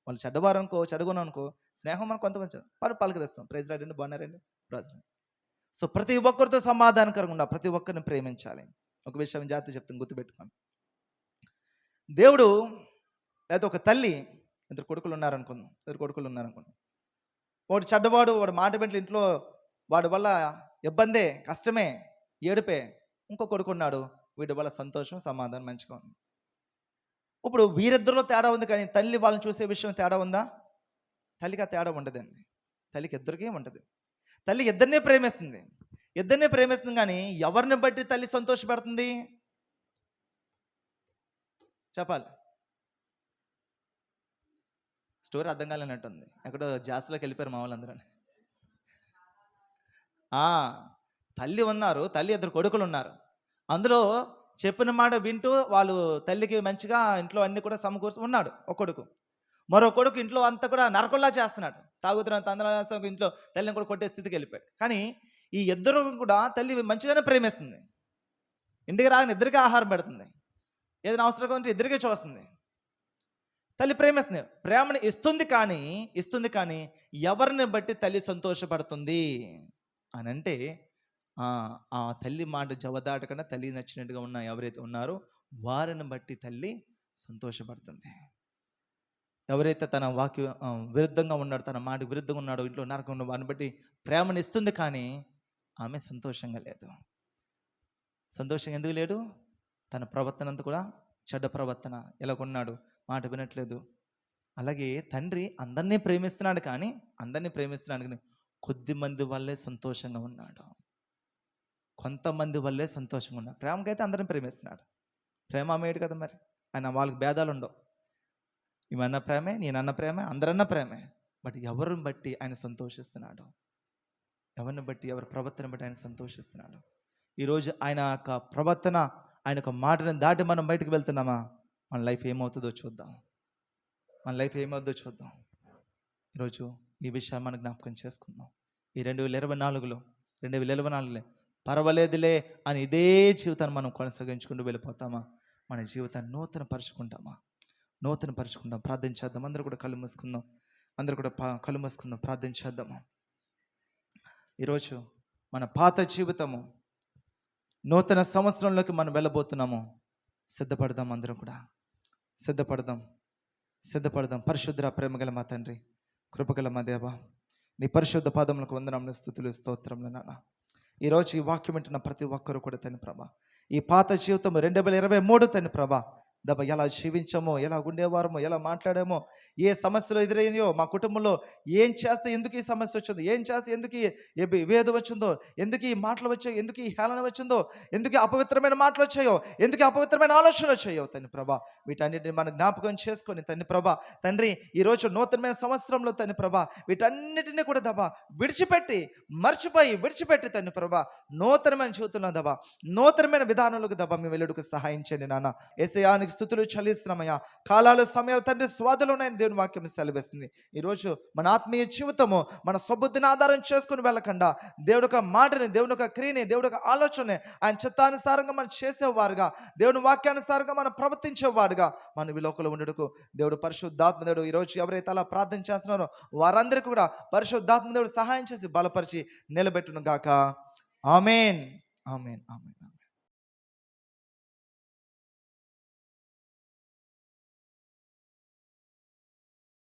[SPEAKER 1] వాళ్ళు చెడ్డవారనుకో, చెడగొననుకో, స్నేహం మనం కొంతమంది పలకరిస్తాం, ప్రైజ్ రాడ్ అండి, బాగున్నారండి, ప్రైజ్. సో ప్రతి ఒక్కరితో సమాధానకరంగా ఉండాలి, ప్రతి ఒక్కరిని ప్రేమించాలి. ఒక విషయం జాగ్రత్త చెప్తాను, గుర్తుపెట్టుకోండి. దేవుడు లేదా ఒక తల్లి, ఇద్దరు కొడుకులు ఉన్నారనుకుందాం. వాడు చెడ్డవాడు, వాడు మాట పెంట్ల ఇంట్లో వాడి వల్ల ఇబ్బందే, కష్టమే, ఏడుపే. ఇంకో కొడుకున్నాడు, వీడి వల్ల సంతోషం, సమాధానం మంచిగా ఉంది. ఇప్పుడు వీరిద్దరిలో తేడా ఉంది, కానీ తల్లి వాళ్ళని చూసే విషయం తేడా ఉందా? తల్లికి ఆ తేడా ఉండదండి. తల్లికి ఇద్దరికీ ఉంటుంది. తల్లి ఇద్దరినే ప్రేమిస్తుంది, కానీ ఎవరిని బట్టి తల్లి సంతోషపెడుతుంది చెప్పాలి? స్టోరీ అర్థం కాలేనట్టుంది, ఎక్కడో జాస్లోకి వెళ్ళిపోయారు మా వాళ్ళందరూ. తల్లి ఉన్నారు, తల్లి ఇద్దరు కొడుకులు ఉన్నారు. అందులో చెప్పిన మాట వింటూ వాళ్ళు తల్లికి మంచిగా ఇంట్లో అన్ని కూడా సమకూర్చి ఉన్నాడు ఒక కొడుకు. మరో కొడుకు ఇంట్లో అంతా కూడా నరకంలా చేస్తున్నాడు, తాగుతున్నాడు, తందనాలు, ఇంట్లో తల్లిని కూడా కొట్టే స్థితికి వెళ్ళిపోయాడు. కానీ ఈ ఇద్దరు కూడా తల్లి మంచిగానే ప్రేమిస్తుంది. ఇంటికి రాగానే ఇద్దరికీ ఆహారం పెడుతుంది, ఏదైనా అవసరం ఉంటే ఇద్దరికే చూస్తుంది. తల్లి ప్రేమిస్తుంది, ప్రేమను ఇస్తుంది కానీ ఎవరిని బట్టి తల్లి సంతోషపడుతుంది అని అంటే, ఆ తల్లి మాట జవదాటకుండా తల్లి నచ్చినట్టుగా ఉన్న ఎవరైతే ఉన్నారో వారిని బట్టి తల్లి సంతోషపడుతుంది. ఎవరైతే తన వాక్య విరుద్ధంగా ఉన్నాడో, తన మాట విరుద్ధంగా ఉన్నాడో, ఇంట్లో నరకం ఉన్న వారిని బట్టి ప్రేమను ఇస్తుంది, కానీ ఆమె సంతోషంగా లేదు. సంతోషంగా ఎందుకు లేడు? తన ప్రవర్తన అంతా కూడా చెడ్డ ప్రవర్తన, ఎలా కొన్నాడు, మాట వినట్లేదు. అలాగే తండ్రి అందరినీ ప్రేమిస్తున్నాడు కానీ కొద్ది మంది వల్లే సంతోషంగా ఉన్నాడు. కొంతమంది వల్లే సంతోషంగా ఉన్నారు. ప్రేమకైతే అందరం ప్రేమిస్తున్నాడు. ప్రేమ అమ్మేడు కదా మరి. ఆయన వాళ్ళకి భేదాలు ఉండవు. ఈమెన్న ప్రేమే, నేనన్న ప్రేమే, అందరన్న ప్రేమే. బట్ ఎవరిని బట్టి ఆయన సంతోషిస్తున్నాడు, ఎవరిని బట్టి, ఎవరి ప్రవర్తన బట్టి ఆయన సంతోషిస్తున్నాడు. ఈరోజు ఆయన యొక్క ప్రవర్తన, ఆయన యొక్క మాటను దాటి మనం బయటకు వెళ్తున్నామా, మన లైఫ్ ఏమవుతుందో చూద్దాం. మన లైఫ్ ఏమవుతుందో చూద్దాం. ఈరోజు ఈ విషయాన్ని మనం జ్ఞాపకం చేసుకుందాం. ఈ 2024లో పర్వాలేదులే అని ఇదే జీవితాన్ని మనం కొనసాగించుకుంటూ వెళ్ళిపోతామా, మన జీవితాన్ని నూతన పరుచుకుందాం. ప్రార్థన చేద్దాం. అందరూ కూడా కళ్ళు మూసుకుందాం. ప్రార్థన చేద్దాము. ఈరోజు మన పాత జీవితము, నూతన సంవత్సరంలోకి మనం వెళ్ళబోతున్నాము. సిద్ధపడదాం. అందరం కూడా సిద్ధపడదాం. పరిశుద్ధ ప్రేమగల మా తండ్రి, కృపగల మా దేవ, నీ పరిశుద్ధ పాదములకు వందనములు, స్తుతులు, స్తోత్రములు నాన్న. ఈరోజు ఈ వాక్యం వింటున్న ప్రతి ఒక్కరు కూడా తండ్రి ప్రభా, ఈ పాత జీవితం 2023 తండ్రి ప్రభా ఎలా జీవించామో, ఎలా ఉండేవారమో, ఎలా మాట్లాడామో, ఏ సమస్యలు ఎదురైందో మా కుటుంబంలో, ఏం చేస్తే ఎందుకు ఈ సమస్య వచ్చిందో, ఏం చేస్తే ఎందుకు ఈ విభేదం వచ్చిందో, ఎందుకు ఈ మాటలు వచ్చాయో, ఎందుకు ఈ హేళన వచ్చిందో, ఎందుకు అపవిత్రమైన మాటలు వచ్చాయో, ఎందుకు అపవిత్రమైన ఆలోచనలు వచ్చాయో తండ్రి ప్రభా, వీటన్నిటిని మనం జ్ఞాపకం చేసుకొని తండ్రి ప్రభా తండ్రి, ఈరోజు నూతనమైన సంవత్సరంలో తండ్రి ప్రభా వీటన్నిటిని కూడా దబా విడిచిపెట్టి తండ్రి ప్రభా నూతనమైన జీవితంలో దబా నూతనమైన విధానాలకు దబా మేము వెళ్ళుటకు సహాయం చేయండి నాన్న. యేసయ్యానికి స్తుతులు చెల్లిస్తున్నామయ్యా. కాలాలు సమయాలు తండ్రి స్వాదులు ఉన్నాయని దేవుని వాక్యం సెలవిస్తుంది. ఈరోజు మన ఆత్మీయ జీవితము మన స్వబుద్ధిని ఆధారం చేసుకుని వెళ్ళకుండా దేవుడి యొక్క మాటని, దేవుడి యొక్క క్రియని, దేవుడి యొక్క ఆలోచనని ఆయన చిత్తానుసారంగా మనం చేసేవారుగా, దేవుని వాక్యానుసారంగా మనం ప్రవర్తించేవాడుగా మనం ఈ లోకంలో ఉండటకు దేవుడు పరిశుద్ధాత్మ దేవుడు ఈరోజు ఎవరైతే అలా ప్రార్థన చేస్తున్నారో వారందరికీ కూడా పరిశుద్ధాత్మ దేవుడు సహాయం చేసి బలపరిచి నిలబెట్టును గాక. ఆమేన్.